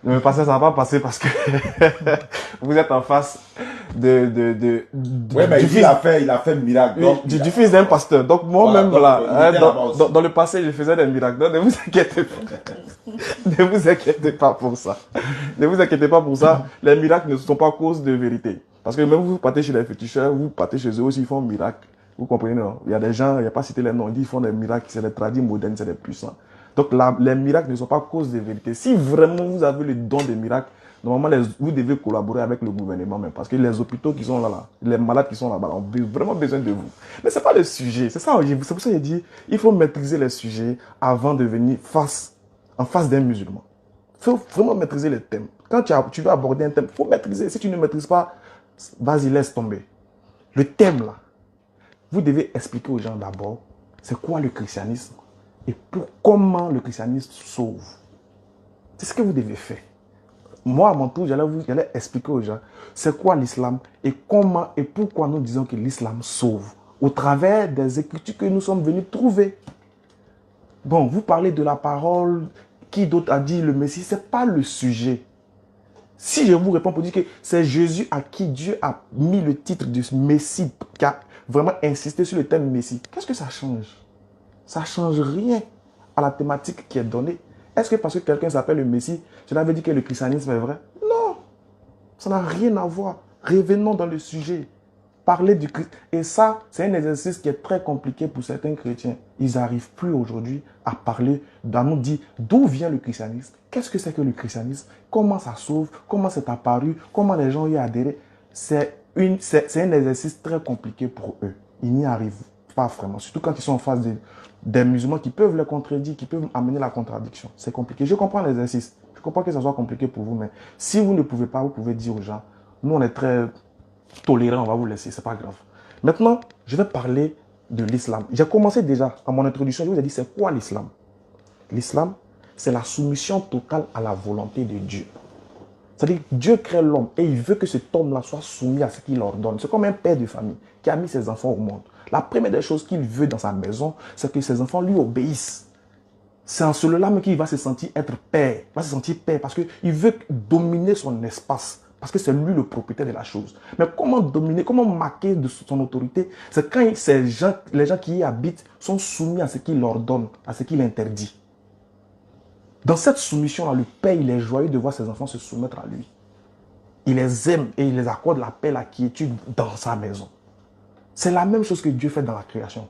ne me passez, ça va pas passer parce que vous êtes en face ouais, mais il a fait un miracle. Donc, du fils d'un pasteur. Donc, moi-même, voilà, dans le passé, je faisais des miracles. Donc, ne vous inquiétez pas. Ne vous inquiétez pas pour ça. Ne vous inquiétez pas pour ça. Les miracles ne sont pas cause de vérité. Parce que même vous partez chez les féticheurs, vous partez chez eux aussi, ils font un miracle. Vous comprenez, non? Il y a des gens, il n'y a pas cité les noms, ils font des miracles, c'est des tradis modernes, c'est des puissants. Donc les miracles ne sont pas cause de vérité. Si vraiment vous avez le don des miracles, normalement vous devez collaborer avec le gouvernement même. Parce que les hôpitaux qui sont là, les malades qui sont là-bas, ont vraiment besoin de vous. Mais ce n'est pas le sujet. C'est pour ça que j'ai dit, il faut maîtriser les sujets avant de venir en face d'un musulman. Il faut vraiment maîtriser les thèmes. Quand tu veux aborder un thème, il faut maîtriser. Si tu ne maîtrises pas, vas-y, laisse tomber. Le thème là, vous devez expliquer aux gens d'abord c'est quoi le christianisme et comment le christianisme sauve. C'est ce que vous devez faire. Moi, à mon tour, j'allais expliquer aux gens c'est quoi l'islam et comment et pourquoi nous disons que l'islam sauve au travers des écritures que nous sommes venus trouver. Bon, vous parlez de la parole, qui d'autre a dit le Messie, ce n'est pas le sujet. Si je vous réponds pour dire que c'est Jésus à qui Dieu a mis le titre de Messie, qui a vraiment insisté sur le thème Messie, qu'est-ce que ça change? Ça ne change rien à la thématique qui est donnée. Est-ce que parce que quelqu'un s'appelle le Messie, cela veut dire que le christianisme est vrai? Non, ça n'a rien à voir. Revenons dans le sujet. Parler du Christ. Et ça, c'est un exercice qui est très compliqué pour certains chrétiens. Ils n'arrivent plus aujourd'hui à parler, à nous dire d'où vient le christianisme, qu'est-ce que c'est que le christianisme, comment ça sauve, comment c'est apparu, comment les gens y adhèrent. C'est un exercice très compliqué pour eux. Ils n'y arrivent pas vraiment. Surtout quand ils sont en face des musulmans qui peuvent les contredire, qui peuvent amener la contradiction. C'est compliqué. Je comprends l'exercice. Je comprends que ça soit compliqué pour vous, mais si vous ne pouvez pas, vous pouvez dire aux gens, nous on est très tolérants, on va vous laisser, c'est pas grave. Maintenant, je vais parler de l'islam. J'ai commencé déjà, à mon introduction, je vous ai dit c'est quoi l'islam? L'islam, c'est la soumission totale à la volonté de Dieu. C'est-à-dire que Dieu crée l'homme et il veut que cet homme-là soit soumis à ce qu'il ordonne. C'est comme un père de famille qui a mis ses enfants au monde. La première des choses qu'il veut dans sa maison, c'est que ses enfants lui obéissent. C'est en cela même qu'il va se sentir être père. Il va se sentir père parce qu'il veut dominer son espace. Parce que c'est lui le propriétaire de la chose. Mais comment dominer, comment marquer de son autorité? C'est quand les gens qui y habitent sont soumis à ce qu'il ordonne, à ce qu'il interdit. Dans cette soumission-là, le père, il est joyeux de voir ses enfants se soumettre à lui. il les aime et il les accorde la paix, la quiétude dans sa maison. C'est la même chose que Dieu fait dans la création.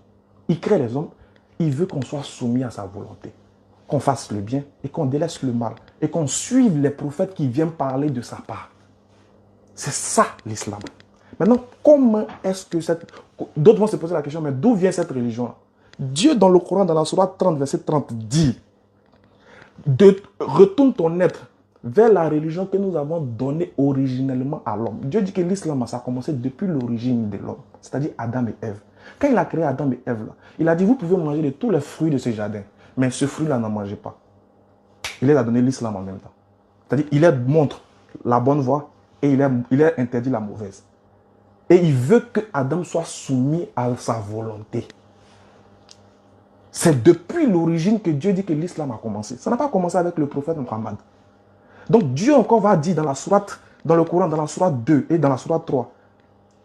Il crée les hommes, il veut qu'on soit soumis à sa volonté, qu'on fasse le bien et qu'on délaisse le mal et qu'on suive les prophètes qui viennent parler de sa part. C'est ça l'islam. Maintenant, comment est-ce que cette... D'autres vont se poser la question, mais d'où vient cette religion? Dieu dans le Coran, dans la sourate 30, verset 30, dit retourne ton être vers la religion que nous avons donnée originellement à l'homme. Dieu dit que l'islam, ça a commencé depuis l'origine de l'homme, c'est-à-dire Adam et Ève. Quand il a créé Adam et Ève, là, il a dit, vous pouvez manger de tous les fruits de ce jardin, mais ce fruit-là, n'en mangez pas. Il les a donné l'islam en même temps. C'est-à-dire, il leur montre la bonne voie et il leur interdit la mauvaise. Et il veut que Adam soit soumis à sa volonté. C'est depuis l'origine que Dieu dit que l'islam a commencé. Ça n'a pas commencé avec le prophète Mohammed. Donc Dieu encore va dire dans la sourate, dans le Coran, dans la sourate 2 et dans la sourate 3,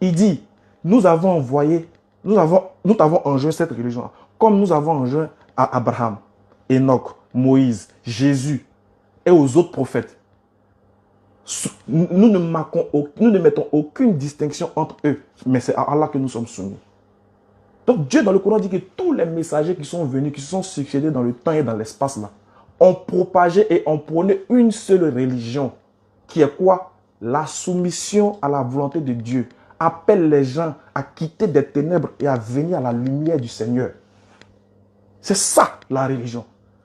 il dit, nous t'avons enjoint cette religion, comme nous avons enjoint à Abraham, Enoch, Moïse, Jésus et aux autres prophètes. Nous ne mettons aucune distinction entre eux, mais c'est à Allah que nous sommes soumis. Donc Dieu dans le Coran dit que tous les messagers qui sont venus, qui se sont succédés dans le temps et dans l'espace là, ont propagé et ont prôné une seule religion, qui est quoi? La soumission à la volonté de Dieu. Appelle les gens à quitter des ténèbres et à venir à la lumière du Seigneur. C'est ça la religion.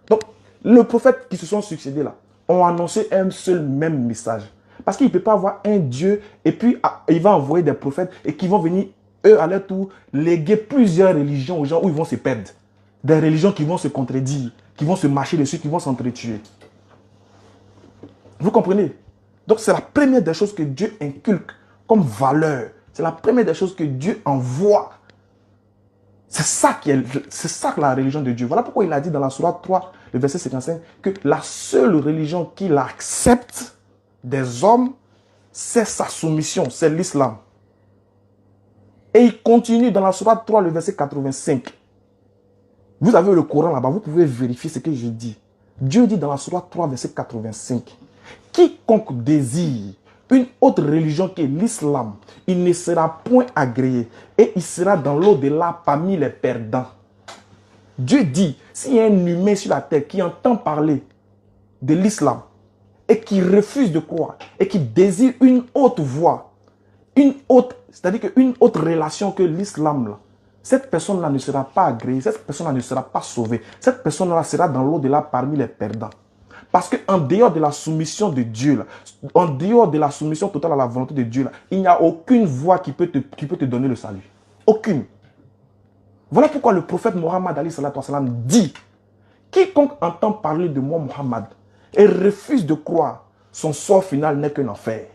Donc les prophètes qui se sont succédés là, ont annoncé un seul même message. Parce qu'il ne peut pas avoir un Dieu et puis il va envoyer des prophètes et qui vont venir, eux, à leur tour, léguer plusieurs religions aux gens où ils vont se perdre. Des religions qui vont se contredire, qui vont se marcher dessus, qui vont s'entretuer. Vous comprenez? Donc c'est la première des choses que Dieu inculque comme valeur. C'est la première des choses que Dieu envoie. C'est ça la religion de Dieu. Voilà pourquoi il a dit dans la sourate 3, le verset 55, que la seule religion qu'il accepte des hommes, c'est sa soumission, c'est l'islam. Et il continue dans la sourate 3, le verset 85. Vous avez le Coran là-bas, vous pouvez vérifier ce que je dis. Dieu dit dans la sourate 3, verset 85, quiconque désire une autre religion que l'islam, il ne sera point agréé et il sera dans l'au-delà parmi les perdants. Dieu dit, s'il y a un humain sur la terre qui entend parler de l'islam et qui refuse de croire et qui désire une autre voie, c'est-à-dire qu'une autre relation que l'islam, cette personne-là ne sera pas agréée, cette personne-là ne sera pas sauvée, cette personne-là sera dans l'au-delà parmi les perdants. Parce qu'en dehors de la soumission de Dieu, là, en dehors de la soumission totale à la volonté de Dieu, là, il n'y a aucune voie qui peut te donner le salut. Aucune. Voilà pourquoi le prophète Mohammed dit, quiconque entend parler de moi, Mohammed, et refuse de croire, son sort final n'est qu'un enfer.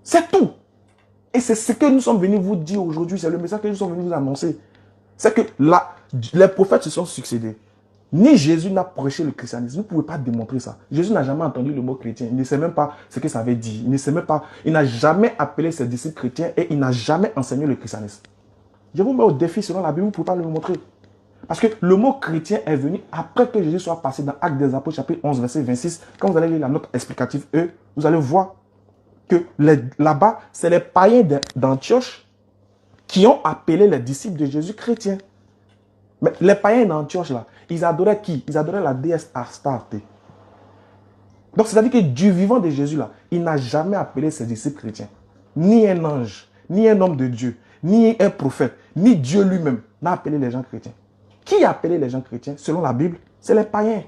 C'est tout. Et c'est ce que nous sommes venus vous dire aujourd'hui, c'est le message que nous sommes venus vous annoncer. C'est que les prophètes se sont succédés. Ni Jésus n'a prêché le christianisme. Vous ne pouvez pas démontrer ça. Jésus n'a jamais entendu le mot chrétien. Il ne sait même pas ce que ça veut dire. Il n'a jamais appelé ses disciples chrétiens et il n'a jamais enseigné le christianisme. Je vous mets au défi selon la Bible, vous ne pouvez pas le montrer. Parce que le mot chrétien est venu après que Jésus soit passé dans Actes des Apôtres, chapitre 11, verset 26. Quand vous allez lire la note explicative E, vous allez voir que là-bas, c'est les païens d'Antioche qui ont appelé les disciples de Jésus chrétiens. Mais les païens d'Antioche, là, ils adoraient qui? Ils adoraient la déesse Astarte. Donc, c'est-à-dire que du vivant de Jésus, là, il n'a jamais appelé ses disciples chrétiens. Ni un ange, ni un homme de Dieu, ni un prophète, ni Dieu lui-même n'a appelé les gens chrétiens. Qui a appelé les gens chrétiens, selon la Bible? C'est les païens.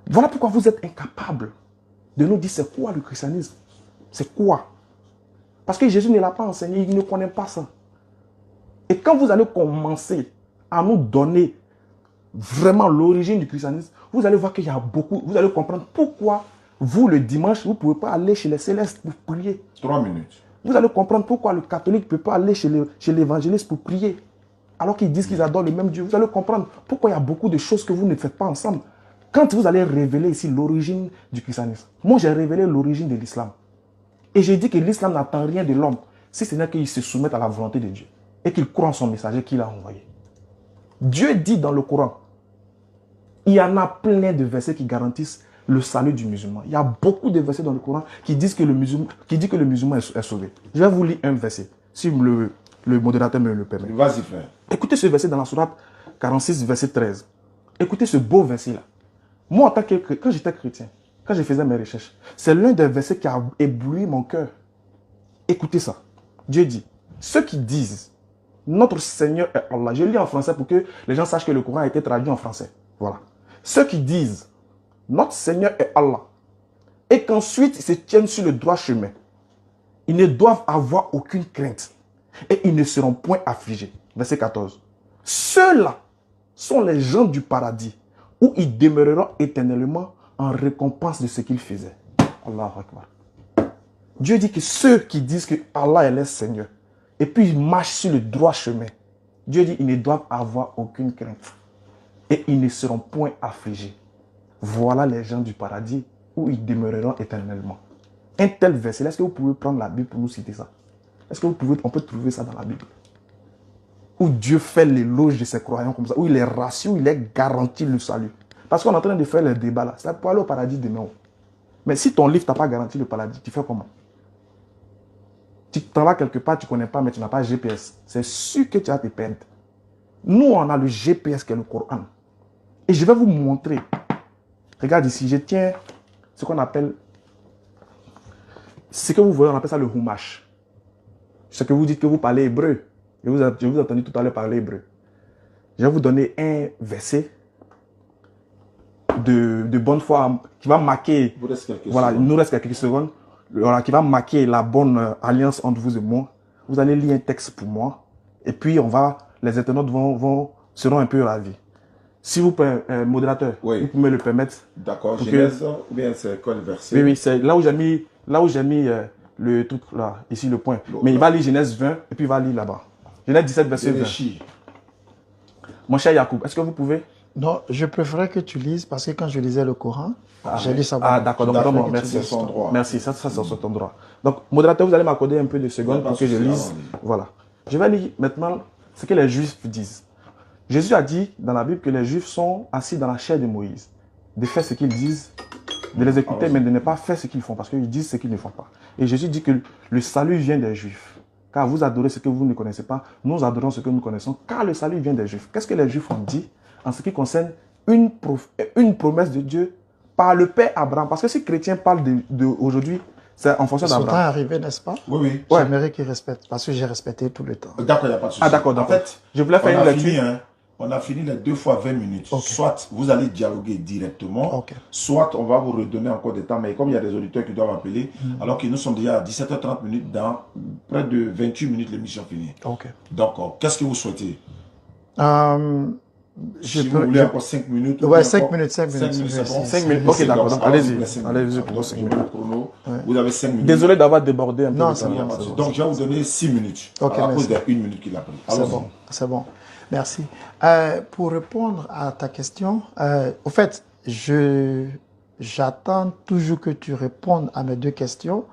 Voilà pourquoi vous êtes incapables de nous dire c'est quoi le christianisme. C'est quoi? Parce que Jésus ne l'a pas enseigné, il ne connaît pas ça. Et quand vous allez commencer à nous donner vraiment l'origine du christianisme, vous allez voir qu'il y a beaucoup, vous allez comprendre pourquoi vous, le dimanche, vous ne pouvez pas aller chez les célestes pour prier. 3 minutes. Vous allez comprendre pourquoi le catholique ne peut pas aller chez l'évangéliste pour prier, alors qu'ils disent qu'ils adorent le même Dieu. Vous allez comprendre pourquoi il y a beaucoup de choses que vous ne faites pas ensemble. Quand vous allez révéler ici l'origine du christianisme, moi j'ai révélé l'origine de l'islam. Et j'ai dit que l'islam n'attend rien de l'homme, si ce n'est qu'il se soumette à la volonté de Dieu et qu'il croit en son messager qu'il a envoyé. Dieu dit dans le Coran, il y en a plein de versets qui garantissent le salut du musulman. Il y a beaucoup de versets dans le Coran qui disent que le musulman est sauvé. Je vais vous lire un verset, si le modérateur me le permet. Vas-y, frère. Écoutez ce verset dans la sourate 46, verset 13. Écoutez ce beau verset-là. Moi, quand j'étais chrétien, quand je faisais mes recherches, c'est l'un des versets qui a ébloui mon cœur. Écoutez ça. Dieu dit, ceux qui disent, notre Seigneur est Allah. Je lis en français pour que les gens sachent que le Coran a été traduit en français. Voilà. Ceux qui disent, notre Seigneur est Allah, et qu'ensuite ils se tiennent sur le droit chemin, ils ne doivent avoir aucune crainte, et ils ne seront point affligés. Verset 14. Ceux-là sont les gens du paradis, où ils demeureront éternellement en récompense de ce qu'ils faisaient. Allahu Akbar. Dieu dit que ceux qui disent que Allah est leur Seigneur, et puis ils marchent sur le droit chemin, Dieu dit qu'ils ne doivent avoir aucune crainte, et ils ne seront point affligés. Voilà les gens du paradis où ils demeureront éternellement. Un tel verset, est-ce que vous pouvez prendre la Bible pour nous citer ça? Est-ce que on peut trouver ça dans la Bible? Où Dieu fait l'éloge de ses croyants comme ça, où il est rassure, où il est garanti le salut. Parce qu'on est en train de faire le débat là, c'est pour aller au paradis demain. Mais si ton livre t'a pas garanti le paradis, tu fais comment? Tu t'en vas quelque part, tu ne connais pas, mais tu n'as pas GPS. C'est sûr que tu vas te perdre. Nous, on a le GPS qui est le Coran. Et je vais vous montrer. Regarde ici, je tiens ce qu'on appelle, ce que vous voyez, on appelle ça le Humash. Ce que vous dites que vous parlez hébreu. Je vous ai entendu tout à l'heure parler hébreu. Je vais vous donner un verset de bonne foi qui va marquer, voilà, il nous reste quelques secondes, voilà, qui va marquer la bonne alliance entre vous et moi. Vous allez lire un texte pour moi et puis les internautes seront un peu ravis. Si vous pouvez, modérateur, oui. Vous pouvez me le permettre. D'accord, Genèse, ou bien c'est quoi le verset? Oui, c'est là où j'ai mis, le truc là, ici le point. Mais il va lire Genèse 20 et puis il va lire là-bas. Genèse 17, verset 20. Mon cher Yacoub, est-ce que vous pouvez? Non, je préférais que tu lises parce que quand je lisais le Coran, j'ai lu ça. Ah, d'accord, donc merci. Son droit. Merci, ça c'est son droit. Donc, modérateur, vous allez m'accorder un peu de secondes pour que je lise. Voilà. Je vais lire maintenant ce que les Juifs disent. Jésus a dit dans la Bible que les Juifs sont assis dans la chair de Moïse, de faire ce qu'ils disent, de les écouter, mais de ne pas faire ce qu'ils font, parce qu'ils disent ce qu'ils ne font pas. Et Jésus dit que le salut vient des Juifs. Car vous adorez ce que vous ne connaissez pas, nous adorons ce que nous connaissons, car le salut vient des Juifs. Qu'est-ce que les Juifs ont dit en ce qui concerne une promesse de Dieu par le Père Abraham? Parce que si les chrétiens parlent aujourd'hui, c'est en fonction d'Abraham. Son temps est arrivé, n'est-ce pas? Oui, oui. J'aimerais qu'il respecte, parce que j'ai respecté tout le temps. D'accord, il n'y a pas de souci. Ah, d'accord. En fait, je voulais faire une lecture. On a fini les 2 fois 20 minutes. Okay. Soit vous allez dialoguer directement, soit on va vous redonner encore des temps. Mais comme il y a des auditeurs qui doivent appeler, alors que nous sommes déjà à 17h30 minutes, dans près de 28 minutes, l'émission finie. Donc, qu'est-ce que vous souhaitez? Si vous voulez encore 5 minutes. Ouais, 5 minutes. 5 minutes, c'est bon. 5 minutes, ok, d'accord. Donc, allez-y pour 5 minutes. Vous avez 5 minutes. Désolé d'avoir débordé un peu. Non, donc, je vais vous donner 6 minutes. À cause de 1 minute qu'il a pris. C'est bon. Merci. Pour répondre à ta question, au fait, j'attends toujours que tu répondes à mes 2 questions.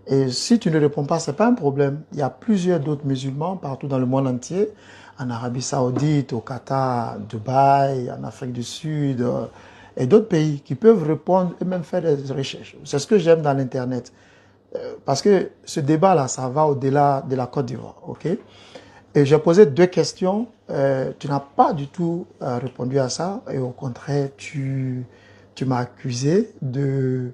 Et si tu ne réponds pas, ce n'est pas un problème. Il y a plusieurs d'autres musulmans partout dans le monde entier, en Arabie Saoudite, au Qatar, Dubaï, en Afrique du Sud, et d'autres pays qui peuvent répondre et même faire des recherches. C'est ce que j'aime dans l'Internet. Parce que ce débat-là, ça va au-delà de la Côte d'Ivoire. Okay? Et j'ai posé 2 questions. Tu n'as pas du tout répondu à ça. Et au contraire, tu m'as accusé d'être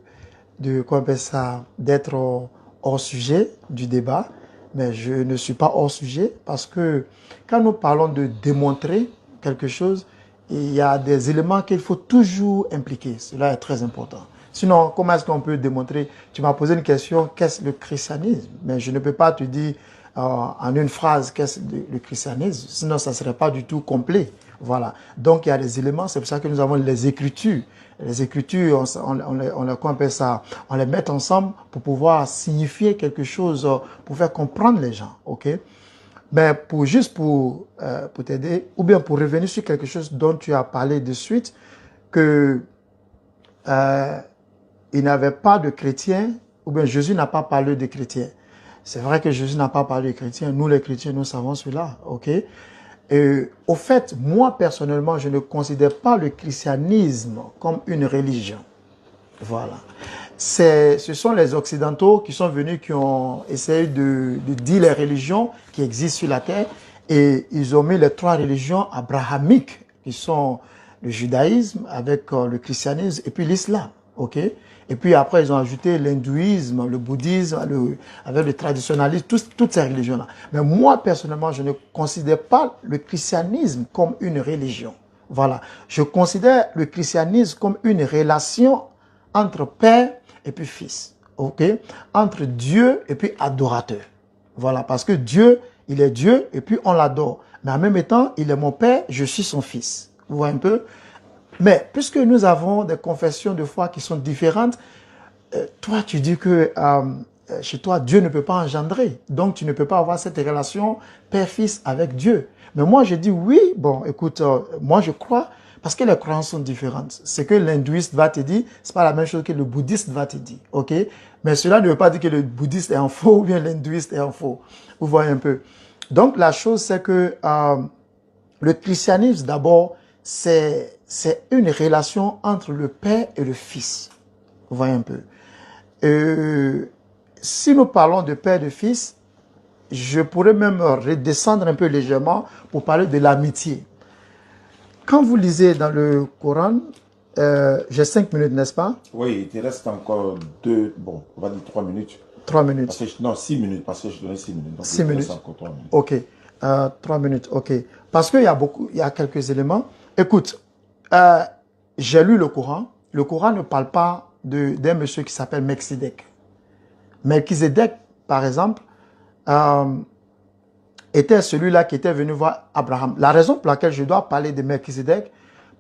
hors sujet du débat. Mais je ne suis pas hors sujet parce que quand nous parlons de démontrer quelque chose, il y a des éléments qu'il faut toujours impliquer. Cela est très important. Sinon, comment est-ce qu'on peut démontrer? Tu m'as posé une question, qu'est-ce le christianisme? Mais je ne peux pas te dire en une phrase qu'est-ce le christianisme, sinon ça ne serait pas du tout complet. Voilà. Donc il y a des éléments, c'est pour ça que nous avons les Écritures. Les Écritures, on les met ensemble pour pouvoir signifier quelque chose, pour faire comprendre les gens. Ok? Mais pour t'aider, ou bien pour revenir sur quelque chose dont tu as parlé de suite, que il n'avait pas de chrétiens, ou bien Jésus n'a pas parlé de chrétiens. C'est vrai que Jésus n'a pas parlé de chrétiens. Nous, les chrétiens, nous savons cela. Ok? Et au fait, moi, personnellement, je ne considère pas le christianisme comme une religion. Voilà. Ce sont les Occidentaux qui sont venus, qui ont essayé de dire les religions qui existent sur la terre, et ils ont mis les 3 religions abrahamiques, qui sont le judaïsme, avec le christianisme, et puis l'islam. Ok? Et puis après, ils ont ajouté l'hindouisme, le bouddhisme, avec le traditionnalisme, toutes ces religions-là. Mais moi, personnellement, je ne considère pas le christianisme comme une religion. Voilà. Je considère le christianisme comme une relation entre père et puis fils. Ok? Entre Dieu et puis adorateur. Voilà. Parce que Dieu, il est Dieu et puis on l'adore. Mais en même temps, il est mon père, je suis son fils. Vous voyez un peu? Mais puisque nous avons des confessions de foi qui sont différentes, toi, tu dis que chez toi, Dieu ne peut pas engendrer. Donc, tu ne peux pas avoir cette relation père-fils avec Dieu. Mais moi, je dis oui. Bon, écoute, moi, je crois, parce que les croyances sont différentes. Ce que l'hindouiste va te dire, c'est pas la même chose que le bouddhiste va te dire. OK? Mais cela ne veut pas dire que le bouddhiste est en faux ou bien l'hindouiste est en faux. Vous voyez un peu. Donc, la chose, c'est que le christianisme, d'abord, c'est une relation entre le père et le fils. Vous voyez un peu. Si nous parlons de père et de fils, je pourrais même redescendre un peu légèrement pour parler de l'amitié. Quand vous lisez dans le Coran, j'ai 5 minutes, n'est-ce pas? Oui, il te reste encore 2, bon, on va dire 3 minutes. 3 minutes. Parce que, non, 6 minutes, parce que je donnais 6 minutes. Donc 6 minutes. Encore 3 minutes. Ok. 3 minutes, ok. Parce qu'il y a il y a quelques éléments. Écoute, j'ai lu le Coran. Le Coran ne parle pas d'un monsieur qui s'appelle Melchizedek. Melchizedek, par exemple, était celui-là qui était venu voir Abraham. La raison pour laquelle je dois parler de Melchizedek,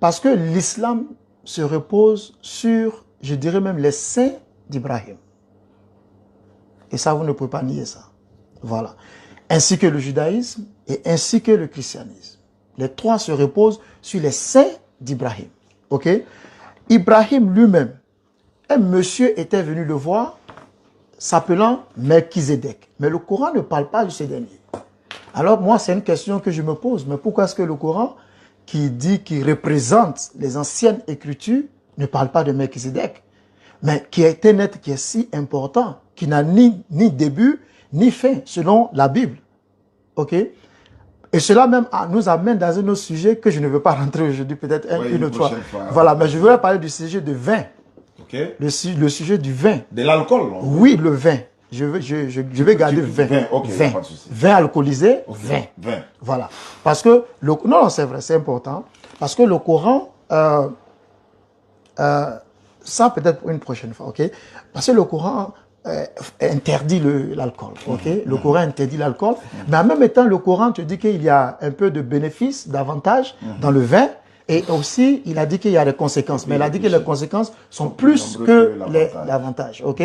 parce que l'islam se repose sur, je dirais même, les saints d'Ibrahim. Et ça, vous ne pouvez pas nier ça. Voilà. Ainsi que le judaïsme et ainsi que le christianisme. Les 3 se reposent sur les saints d'Ibrahim. Ok? Ibrahim lui-même, un monsieur était venu le voir, s'appelant Melchizedek. Mais le Coran ne parle pas de ce dernier. Alors moi, c'est une question que je me pose. Mais pourquoi est-ce que le Coran, qui représente les anciennes écritures, ne parle pas de Melchizedek? Mais qui est un être qui est si important, qui n'a ni début, ni fin, selon la Bible. Ok? Et cela même nous amène dans un autre sujet que je ne veux pas rentrer aujourd'hui, peut-être une autre fois. Voilà, mais je voudrais parler du sujet de vin. Okay. Le sujet du vin. De l'alcool? Oui, le vin. Je vais garder vin. Okay, vin. Vin alcoolisé, okay. Vin. Voilà. Parce que, non, c'est vrai, c'est important. Parce que le Coran, ça peut-être pour une prochaine fois, ok? Parce que le Coran interdit l'alcool, ok? Le Coran interdit l'alcool, mais en même temps, le Coran te dit qu'il y a un peu de bénéfices, d'avantages dans le vin, et aussi, il a dit qu'il y a des conséquences, mais il a dit que les conséquences sont plus que l'avantage, ok?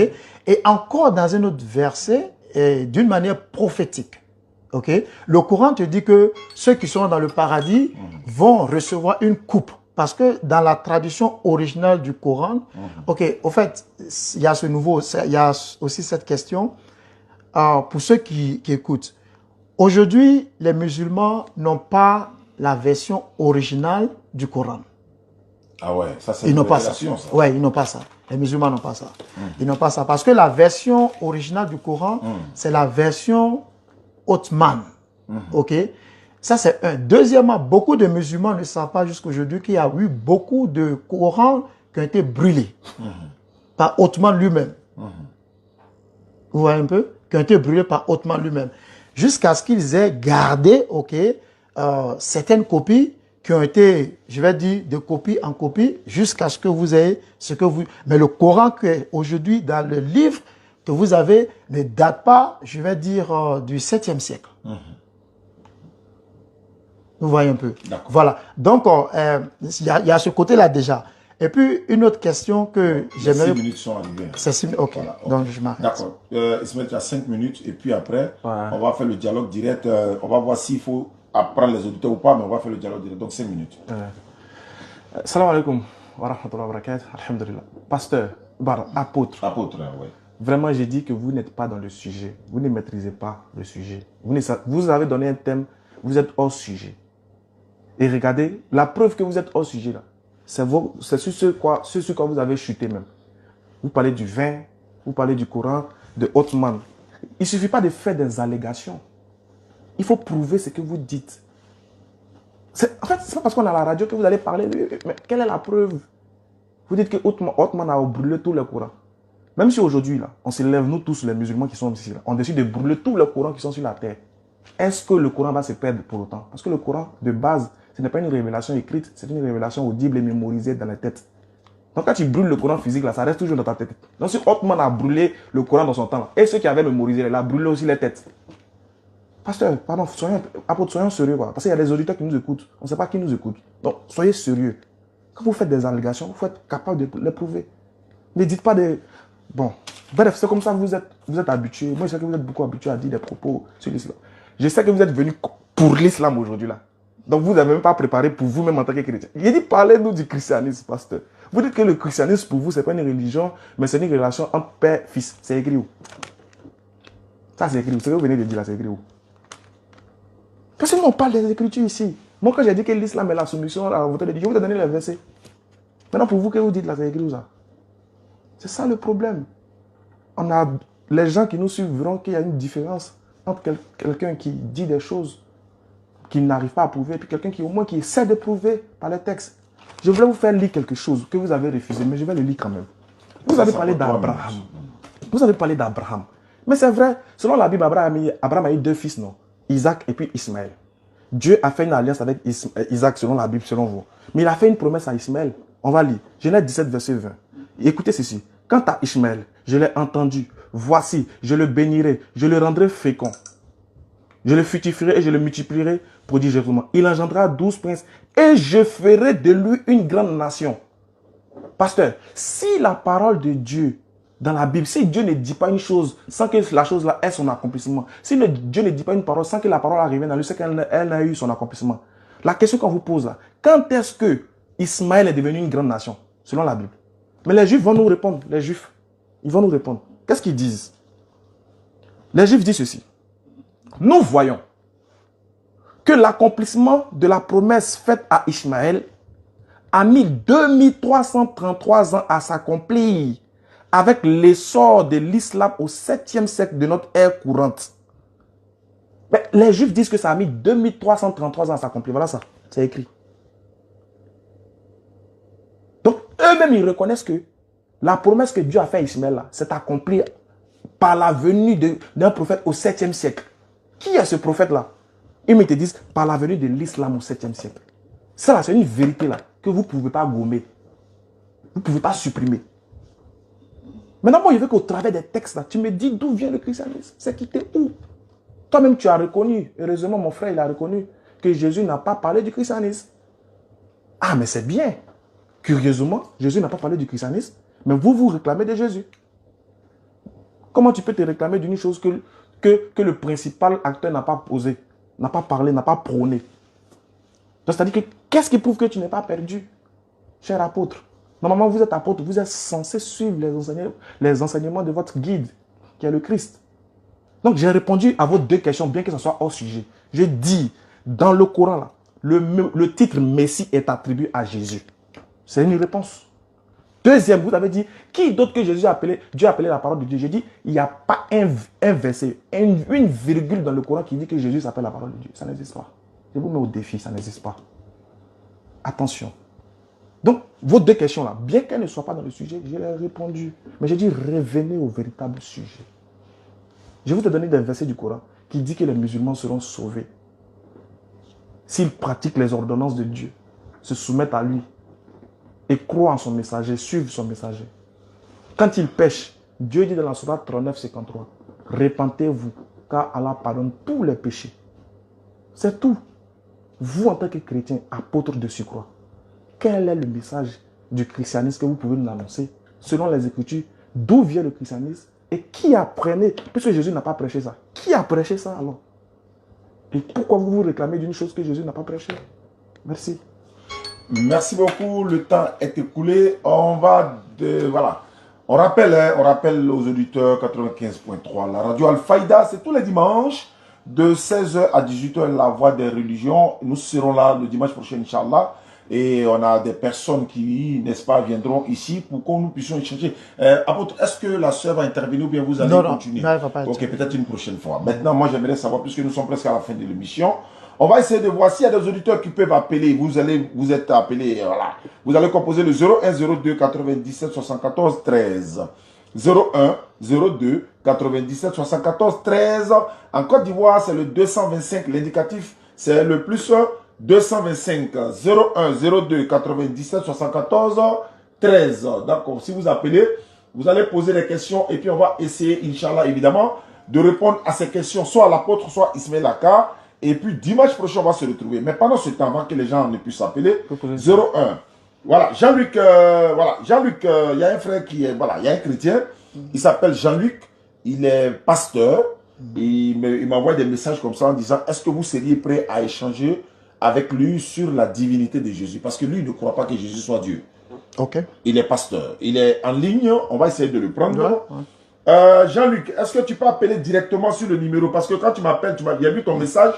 Et encore dans un autre verset, d'une manière prophétique, ok? Le Coran te dit que ceux qui sont dans le paradis vont recevoir une coupe. Parce que dans la tradition originale du Coran, ok, au fait, il y a il y a aussi cette question pour ceux qui écoutent. Aujourd'hui, les musulmans n'ont pas la version originale du Coran. Ah ouais, ça c'est ils n'ont pas ça. Ouais, ils n'ont pas ça. Les musulmans n'ont pas ça. Ils n'ont pas ça parce que la version originale du Coran, c'est la version ottomane. Ok. Ça, c'est un. Deuxièmement, beaucoup de musulmans ne savent pas jusqu'aujourd'hui qu'il y a eu beaucoup de Corans qui ont été brûlés par Ottoman lui-même. Vous voyez un peu? Qui ont été brûlés par Ottoman lui-même. Jusqu'à ce qu'ils aient gardé, ok, certaines copies qui ont été, je vais dire, de copie en copie, jusqu'à ce que vous ayez ce que vous... Mais le Coran qui est aujourd'hui dans le livre que vous avez ne date pas, je vais dire, du 7e siècle. Vous voyez un peu. Voilà. Donc, il y a ce côté-là déjà. Et puis, une autre question que j'aimerais... 6 minutes sont arrivées. C'est 6 minutes, ok. Voilà, okay. Donc, je m'arrête. D'accord. Ismaël, tu as 5 minutes. Et puis après, on va faire le dialogue direct. On va voir s'il faut apprendre les auditeurs ou pas, mais on va faire le dialogue direct. Donc, 5 minutes. Salam alaikum wa rahmatullahi wa barakatuh. Alhamdulillah. Pasteur, apôtre. Apôtre, oui. Vraiment, j'ai dit que vous n'êtes pas dans le sujet. Vous ne maîtrisez pas le sujet. Vous avez donné un thème, vous êtes hors sujet. Et regardez, la preuve que vous êtes hors sujet là, c'est sur quoi vous avez chuté même. vous parlez du vin, vous parlez du Coran, de Othman. Il ne suffit pas de faire des allégations. Il faut prouver ce que vous dites. En fait, ce n'est pas parce qu'on est à la radio que vous allez parler. Mais quelle est la preuve? Vous dites que Othman a brûlé tous les Corans. Même si aujourd'hui, là, on se lève, nous tous les musulmans qui sont ici, là, on décide de brûler tous les Corans qui sont sur la terre. Est-ce que le Coran va se perdre pour autant? Parce que le Coran, de base, ce n'est pas une révélation écrite, c'est une révélation audible et mémorisée dans la tête. Donc quand tu brûles le Coran physique, là, ça reste toujours dans ta tête. Donc si Othman a brûlé le Coran dans son temps, là, et ceux qui avaient mémorisé, il a brûlé aussi les têtes. Pasteur, pardon, soyons sérieux, quoi. Parce qu'il y a des auditeurs qui nous écoutent. On ne sait pas qui nous écoute. Donc, soyez sérieux. Quand vous faites des allégations, il faut être capable de les prouver. Ne dites pas des... Bon, bref, c'est comme ça que vous êtes habitués. Moi, je sais que vous êtes beaucoup habitués à dire des propos sur l'islam. Je sais que vous êtes venus pour l'islam aujourd'hui, là. Donc, vous n'avez même pas préparé pour vous-même en tant que chrétien. Il dit, parlez-nous du christianisme, pasteur. Vous dites que le christianisme, pour vous, ce n'est pas une religion, mais c'est une relation entre père et fils. C'est écrit où? Ça, c'est écrit où? Ce que vous venez de dire là, c'est écrit où? Parce que nous, on parle des Écritures ici. Moi, quand j'ai dit que l'islam est la soumission à la volonté de Dieu, je vous ai donné les versets. Maintenant, pour vous, que vous dites là, c'est écrit où ça? C'est ça le problème. On a les gens qui nous suivent verront qu'il y a une différence entre quelqu'un qui dit des choses qu'il n'arrive pas à prouver et puis quelqu'un qui, au moins, qui essaie de prouver par les textes. Je voulais vous faire lire quelque chose que vous avez refusé, mais je vais le lire quand même. Vous avez parlé d'Abraham. Vous avez parlé d'Abraham. Mais c'est vrai, selon la Bible, Abraham a eu 2 fils, non? Isaac et puis Ismaël. Dieu a fait une alliance avec Isaac selon la Bible, selon vous. Mais il a fait une promesse à Ismaël. On va lire. Genèse 17, verset 20. Écoutez ceci. Quant à Ismaël, je l'ai entendu. Voici, je le bénirai, je le rendrai fécond. Je le fructifierai et je le multiplierai prodigieusement. Il engendrera 12 princes et je ferai de lui une grande nation. Pasteur, si la parole de Dieu dans la Bible, si Dieu ne dit pas une chose sans que la chose là ait son accomplissement, si Dieu ne dit pas une parole sans que la parole arrive dans lui, c'est qu'elle n'a eu son accomplissement. La question qu'on vous pose là, quand est-ce que Ismaël est devenu une grande nation, selon la Bible? Mais les Juifs vont nous répondre, les Juifs, ils vont nous répondre. Qu'est-ce qu'ils disent? Les Juifs disent ceci. Nous voyons que l'accomplissement de la promesse faite à Ismaël a mis 2333 ans à s'accomplir avec l'essor de l'islam au 7e siècle de notre ère courante. Mais les Juifs disent que ça a mis 2333 ans à s'accomplir. Voilà ça, c'est écrit. Donc, eux-mêmes, ils reconnaissent que la promesse que Dieu a faite à Ismaël, s'est accomplie par la venue d'un prophète au 7e siècle. Qui est ce prophète-là? Ils me te disent par la venue de l'islam au 7e siècle. Ça, là, c'est une vérité là que vous ne pouvez pas gommer. Vous ne pouvez pas supprimer. Maintenant, moi, je veux qu'au travers des textes, là, tu me dis d'où vient le christianisme. C'est quitté où? Toi-même, tu as reconnu, heureusement, mon frère, il a reconnu que Jésus n'a pas parlé du christianisme. Ah, mais c'est bien. Curieusement, Jésus n'a pas parlé du christianisme, mais vous réclamez de Jésus. Comment tu peux te réclamer d'une chose que le principal acteur n'a pas posé, n'a pas parlé, n'a pas prôné? C'est-à-dire que qu'est-ce qui prouve que tu n'es pas perdu, cher apôtre? Normalement, vous êtes apôtre, vous êtes censé suivre les enseignements de votre guide, qui est le Christ. Donc, j'ai répondu à vos 2 questions, bien que ce soit hors sujet. Je dis, dans le Coran, là, le titre Messie est attribué à Jésus. C'est une réponse. Deuxième, vous avez dit, qui d'autre que Jésus a appelé, Dieu a appelé la parole de Dieu? J'ai dit, il n'y a pas un verset, une virgule dans le Coran qui dit que Jésus s'appelle la parole de Dieu. Ça n'existe pas. Je vous mets au défi, ça n'existe pas. Attention. Donc, vos 2 questions-là, bien qu'elles ne soient pas dans le sujet, je les ai répondu. Mais j'ai dit, revenez au véritable sujet. Je vais te donner des versets du Coran qui disent que les musulmans seront sauvés s'ils pratiquent les ordonnances de Dieu, se soumettent à lui et croient en son messager, suivent son messager. Quand ils pêchent, Dieu dit dans la sourate 39, 53, repentez-vous, car Allah pardonne tous les péchés. C'est tout. Vous, en tant que chrétien, apôtre de surcroît, quel est le message du christianisme que vous pouvez nous annoncer selon les Écritures? D'où vient le christianisme? Et qui apprenait? Puisque Jésus n'a pas prêché ça. Qui a prêché ça alors? Et pourquoi vous vous réclamez d'une chose que Jésus n'a pas prêché? Merci. Merci beaucoup. Le temps est écoulé. Voilà. On rappelle aux auditeurs 95.3. La radio Al-Fayda, c'est tous les dimanches de 16h à 18h, la voix des religions. Nous serons là le dimanche prochain, Inch'Allah. et on a des personnes qui, n'est-ce pas, viendront ici pour que nous puissions échanger. Apôtre, est-ce que la sœur va intervenir ou bien vous allez continuer? Non, elle va pas ok, peut-être une prochaine fois. Maintenant, moi, j'aimerais savoir, puisque nous sommes presque à la fin de l'émission, on va essayer de voir s'il y a des auditeurs qui peuvent appeler. Vous êtes appelés, voilà. Vous allez composer le 01 02 97 74 13. 01 02 97 74 13. En Côte d'Ivoire, c'est le 225. L'indicatif, c'est le plus 225 01 02 97 74 13. D'accord. Si vous appelez, vous allez poser des questions et puis on va essayer, Inch'Allah, évidemment, de répondre à ces questions, soit à l'apôtre, soit Ismaël Aka. Et puis dimanche prochain, on va se retrouver. Mais pendant ce temps, avant que les gens ne puissent appeler, 01. Voilà, Jean-Luc, il y a un frère qui est, voilà, il y a un chrétien, il s'appelle Jean-Luc, il est pasteur, il m'envoie des messages comme ça en disant, est-ce que vous seriez prêt à échanger avec lui sur la divinité de Jésus? Parce que lui, il ne croit pas que Jésus soit Dieu. Ok. Il est pasteur, il est en ligne, on va essayer de le prendre. Jean-Luc, est-ce que tu peux appeler directement sur le numéro? Parce que quand tu m'appelles, il y a vu ton message,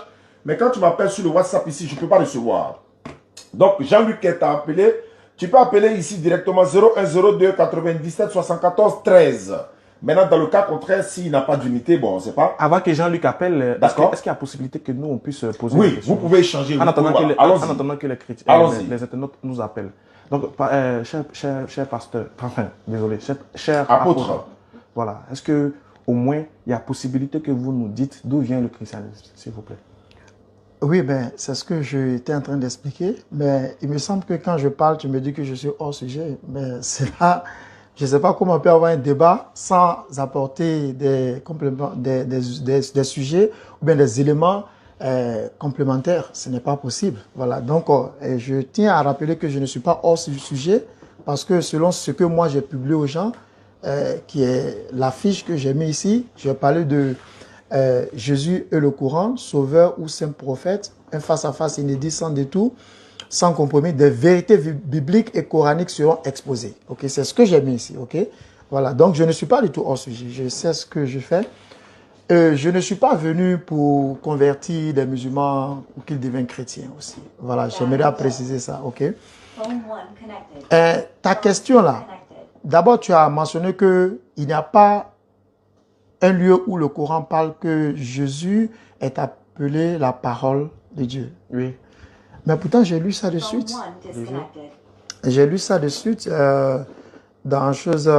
mais quand tu m'appelles sur le WhatsApp ici, je ne peux pas recevoir. Donc, Jean-Luc est appelé. Tu peux appeler ici directement 01 02 97 74 13. Maintenant, dans le cas contraire, s'il n'a pas d'unité, bon, on ne sait pas. Avant que Jean-Luc appelle, est-ce qu'il y a possibilité que nous, on puisse poser des questions? Oui, vous pouvez échanger. En attendant que les internautes nous appellent. Donc, cher pasteur, enfin, désolé, cher apôtre. Voilà. Est-ce que au moins, il y a possibilité que vous nous dites d'où vient le christianisme, s'il vous plaît? Oui, ben, c'est ce que j'étais en train d'expliquer. Mais il me semble que quand je parle, tu me dis que je suis hors sujet. Mais c'est là, je ne sais pas comment on peut avoir un débat sans apporter des compléments, des sujets ou bien des éléments complémentaires. Ce n'est pas possible. Voilà. Donc, je tiens à rappeler que je ne suis pas hors sujet parce que selon ce que moi j'ai publié aux gens, qui est l'affiche que j'ai mis ici, je parlais de Jésus est le Coran, sauveur ou saint prophète, un face-à-face inédit sans détour, sans compromis, des vérités bibliques et coraniques seront exposées. Okay? C'est ce que j'ai mis ici. Okay? Voilà. Donc, je ne suis pas du tout hors sujet. Je sais ce que je fais. Je ne suis pas venu pour convertir des musulmans ou qu'ils deviennent chrétiens aussi. Voilà, j'aimerais préciser ça. Okay? Ta question là, d'abord, tu as mentionné qu'il n'y a pas un lieu où le Coran parle que Jésus est appelé la parole de Dieu. Oui. Mais pourtant, j'ai lu ça de suite. J'ai lu ça de suite dans chose.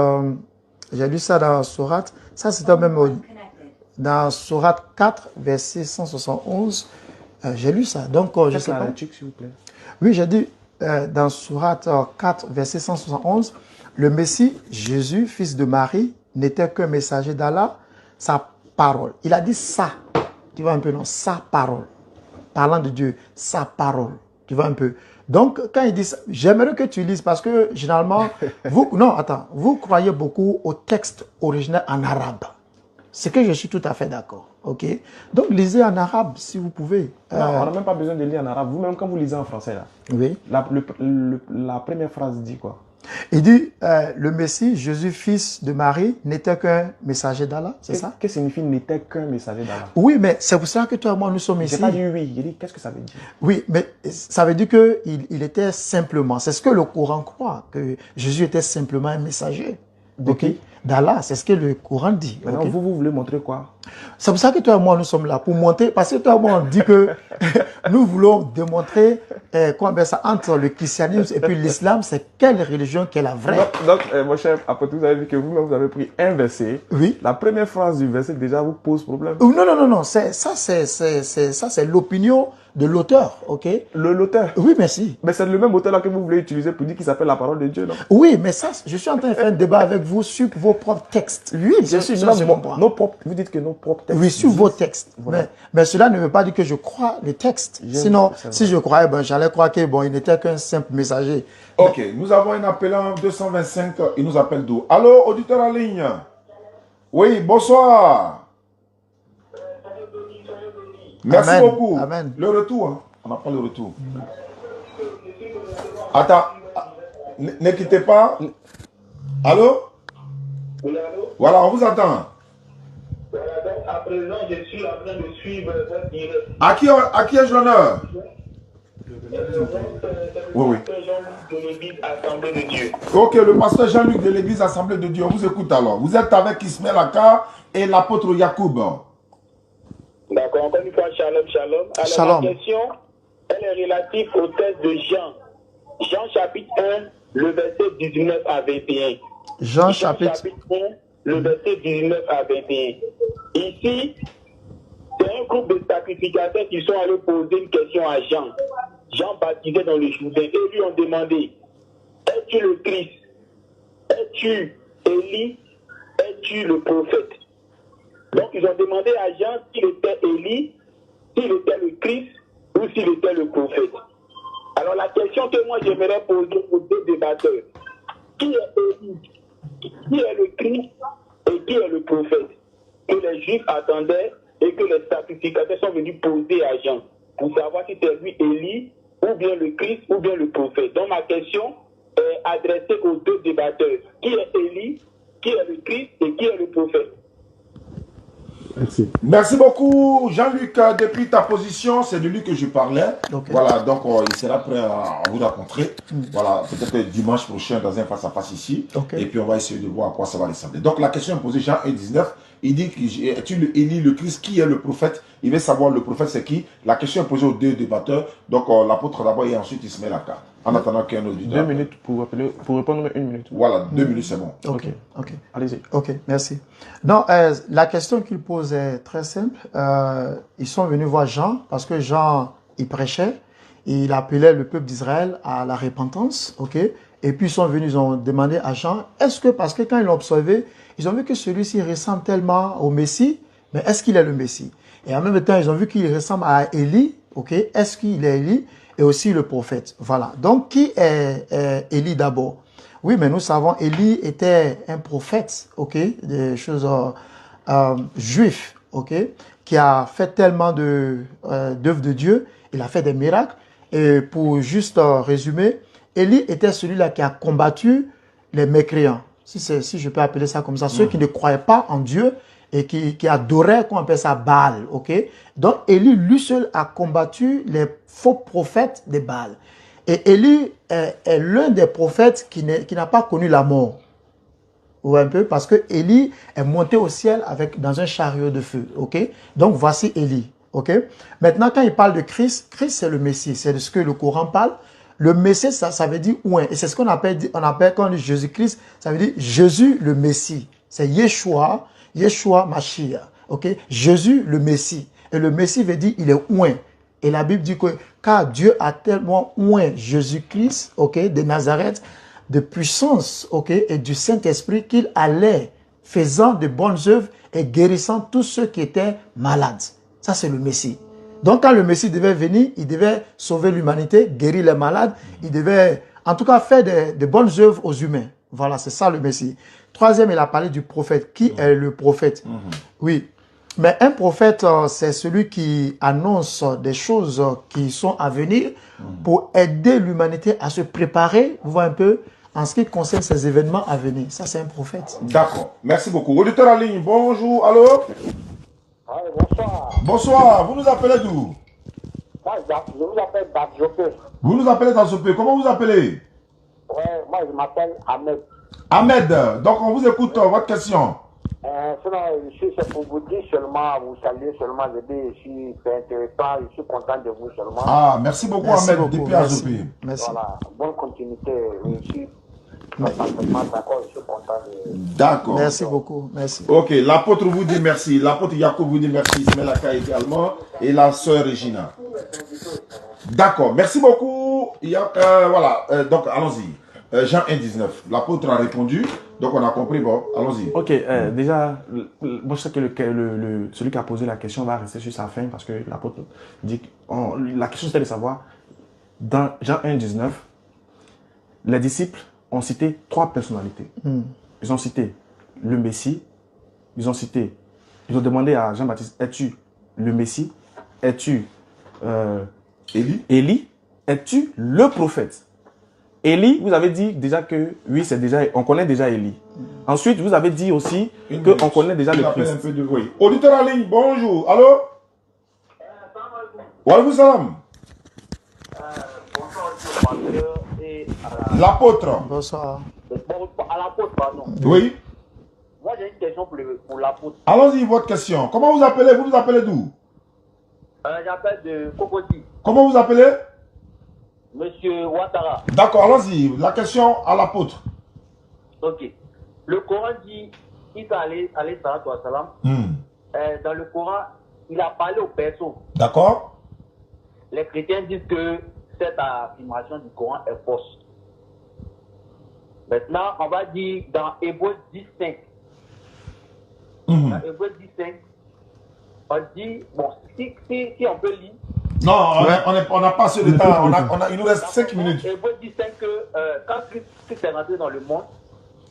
J'ai lu ça dans Sourate. Ça, c'était même dans Sourate 4, verset 171. J'ai lu ça. Donc, je sais pas. S'il vous plaît. Oui, j'ai dit dans Sourate 4, verset 171, le Messie, Jésus, fils de Marie, n'était qu'un messager d'Allah. Sa parole. Il a dit ça. Tu vois un peu, non? Sa parole. Parlant de Dieu, sa parole. Tu vois un peu. Donc, quand il dit ça, j'aimerais que tu lises parce que généralement, vous croyez beaucoup au texte original en arabe. C'est que je suis tout à fait d'accord. Ok? Donc, lisez en arabe si vous pouvez. Non, on n'a même pas besoin de lire en arabe. Vous-même, quand vous lisez en français, là, oui. La première phrase dit quoi? Il dit, le Messie, Jésus, fils de Marie, n'était qu'un messager d'Allah, c'est ça? Qu'est-ce que signifie n'était qu'un messager d'Allah? Oui, mais c'est pour ça que toi et moi, nous sommes ici. Je n'ai pas dit oui, j'ai dit qu'est-ce que ça veut dire? Oui, mais ça veut dire qu'il était simplement, c'est ce que le Coran croit, que Jésus était simplement un messager. Ok? D'Allah, c'est ce que le Coran dit. Maintenant, okay? vous voulez montrer quoi? C'est pour ça que toi et moi, nous sommes là, pour montrer, parce que toi et moi, on dit que nous voulons démontrer ça, entre le christianisme et puis l'islam, c'est quelle religion qui est la vraie. Donc mon cher, après tout, vous avez vu que vous-même, vous avez pris un verset. Oui. La première phrase du verset, déjà, vous pose problème. Non, ça, c'est l'opinion de l'auteur, ok? L'auteur? Oui, merci. Mais c'est le même auteur là que vous voulez utiliser pour dire qu'il s'appelle la parole de Dieu, non? Oui, mais ça, je suis en train de faire un débat avec vous sur vos propres textes. Oui, bien sûr, vous dites que nos propres textes. Oui, sur vos textes. Voilà. Mais cela ne veut pas dire que je crois les textes. Sinon, si je croyais, j'allais croire qu'il n'était qu'un simple messager. Ok, nous avons un appelant 225, il nous appelle d'où? Allô, auditeur en ligne? Oui, bonsoir. Merci beaucoup. Amen. Le retour, hein? On n'a pas le retour. Attends, ne quittez pas. Allô? Oui, allô? Voilà, on vous entend. Voilà, donc à présent, je suis en train de suivre votre direct. À qui ai-je l'honneur? Oui, oui. De l'église Assemblée de Dieu. Ok, le pasteur Jean-Luc de l'église Assemblée de Dieu, on vous écoute alors. Vous êtes avec Ismaël Aka et l'apôtre Yacoub. D'accord, encore une fois, shalom, shalom. Alors, Shalom. ma question, elle est relative au texte de Jean. Jean chapitre 1, le verset 19 à 21. Jean chapitre 1, le verset 19 à 21. Ici, c'est un groupe de sacrificateurs qui sont allés poser une question à Jean. Jean baptisait dans le Jourdain et lui ont demandé, es-tu le Christ? Es-tu Élie? Es-tu le prophète? Donc ils ont demandé à Jean s'il était Élie, s'il était le Christ ou s'il était le prophète. Alors la question que moi j'aimerais poser aux deux débatteurs, qui est Élie? Qui est le Christ et qui est le prophète? Que les Juifs attendaient et que les sacrificateurs sont venus poser à Jean pour savoir si c'est lui Élie ou bien le Christ ou bien le prophète. Donc ma question est adressée aux deux débatteurs. Qui est Élie? Qui est le Christ et qui est le prophète? Merci. Merci beaucoup, Jean-Luc. Depuis ta position, c'est de lui que je parlais. Okay. Voilà, donc il sera prêt à vous rencontrer. Voilà, peut-être dimanche prochain dans un face-à-face ici. Okay. Et puis on va essayer de voir à quoi ça va ressembler. Donc la question est posée, Jean 1,19. Il dit, es-tu le Élie, le Christ? Qui est le prophète? Il veut savoir le prophète c'est qui. La question est posée aux deux débatteurs. Donc l'apôtre d'abord et ensuite Ismaël Aka. En attendant qu'un auditeur. 2 minutes pour répondre, mais 1 minute. Voilà, 2 minutes c'est bon. Ok, ok. Allez-y. Ok, merci. Non, la question qu'il pose est très simple. Ils sont venus voir Jean parce que Jean, il prêchait. Il appelait le peuple d'Israël à la repentance. Ok. Et puis ils sont venus, ils ont demandé à Jean, est-ce que, parce que quand ils l'ont observé, ils ont vu que celui-ci ressemble tellement au Messie, mais est-ce qu'il est le Messie? Et en même temps, ils ont vu qu'il ressemble à Élie. Ok. Est-ce qu'il est Élie? Et aussi le prophète. Voilà. Donc, qui est Élie d'abord? Oui, mais nous savons, Élie était un prophète, ok, des choses juifs, ok, qui a fait tellement d'œuvres de Dieu, il a fait des miracles. Et pour juste résumer, Élie était celui-là qui a combattu les mécréants, si je peux appeler ça comme ça, ceux qui ne croyaient pas en Dieu et qui adoraient, qu'on appelle ça Baal, ok. Donc Élie, lui seul, a combattu les faux prophètes de Baal. Et Élie est l'un des prophètes qui n'a pas connu la mort. Ou un peu, parce que Élie est monté au ciel dans un chariot de feu, ok. Donc voici Élie, ok. Maintenant, quand il parle de Christ, Christ c'est le Messie, c'est de ce que le Coran parle. Le Messie, ça veut dire ouin. Et c'est ce qu'on appelle, quand on dit Jésus-Christ, ça veut dire Jésus le Messie. C'est Yeshua Mashiach. Ok? Jésus le Messie. Et le Messie veut dire il est ouin. Et la Bible dit que car Dieu a tellement ouin Jésus-Christ, ok, de Nazareth, de puissance, ok, et du Saint-Esprit qu'il allait faisant de bonnes œuvres et guérissant tous ceux qui étaient malades. Ça, c'est le Messie. Donc, quand le Messie devait venir, il devait sauver l'humanité, guérir les malades. Il devait, en tout cas, faire de bonnes œuvres aux humains. Voilà, c'est ça le Messie. Troisième, il a parlé du prophète. Qui est le prophète? Oui. Mais un prophète, c'est celui qui annonce des choses qui sont à venir pour aider l'humanité à se préparer, vous voyez un peu, en ce qui concerne ces événements à venir. Ça, c'est un prophète. D'accord. Merci beaucoup. Auditeur en ligne, bonjour. Allô? Bonsoir. Bonsoir. Vous nous appelez d'où? Moi, je vous appelle Badjopé. Vous nous appelez dans ce pays. Comment vous appelez? Ouais, moi, je m'appelle Ahmed. Ahmed. Donc, on vous écoute votre question. Sinon, ici, c'est pour vous dire seulement, vous saluer seulement, je dis, ici, c'est intéressant, je suis content de vous seulement. Ah, merci beaucoup, Merci Ahmed, beaucoup, depuis Azopé. Merci. Voilà, bonne continuité, ici. D'accord, je suis content de... D'accord. Merci beaucoup. Merci. Ok, l'apôtre vous dit merci. L'apôtre Yacoub vous dit merci. Ismaël Aka également. Et la sœur Regina. D'accord, merci beaucoup. Voilà, donc allons-y. Jean 1,19. L'apôtre a répondu. Donc on a compris, bon, allons-y. Ok, déjà, moi je sais que celui qui a posé la question va rester sur sa fin parce que l'apôtre dit que la question c'était de savoir, dans Jean 1,19, les disciples ont cité 3 personnalités. Ils ont cité le Messie, ils ont demandé à Jean-Baptiste, es-tu le Messie? Es-tu Élie? Es-tu le prophète? Élie, vous avez dit déjà que, oui, on connaît déjà Élie. Ensuite, vous avez dit aussi qu'on connaît déjà le Christ. Un peu de bruit. Auditeur en ligne, bonjour. Allô? Wa alaykoum salam. L'apôtre. Bonsoir. Bon, à l'apôtre, pardon. Oui. Moi, j'ai une question pour l'apôtre. Allons-y, votre question. Comment vous appelez? Vous vous appelez d'où? J'appelle de Cocody. Comment vous appelez? Monsieur Ouattara. D'accord, allons-y. La question à l'apôtre. Ok. Le Coran dit, Isa alayhi salatu wa salam, dans le Coran, il a parlé aux personnes. D'accord. Les chrétiens disent que cette affirmation du Coran est fausse. Maintenant, on va dire dans Hébreux 10.5. Dans Hébreux 10.5, on dit, bon, si on peut lire. Non, on n'a pas assez de temps. Il nous reste 5 minutes. Hébreux 10.5 que quand Christ est rentré dans le monde,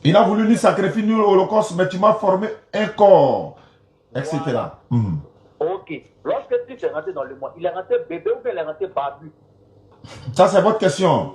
il a voulu nous sacrifier, nous, l'Holocauste, mais tu m'as formé un corps, etc. Voilà. Ok. Lorsque Christ est rentré dans le monde, il est rentré bébé ou bien il est rentré barbu? Ça, c'est votre question.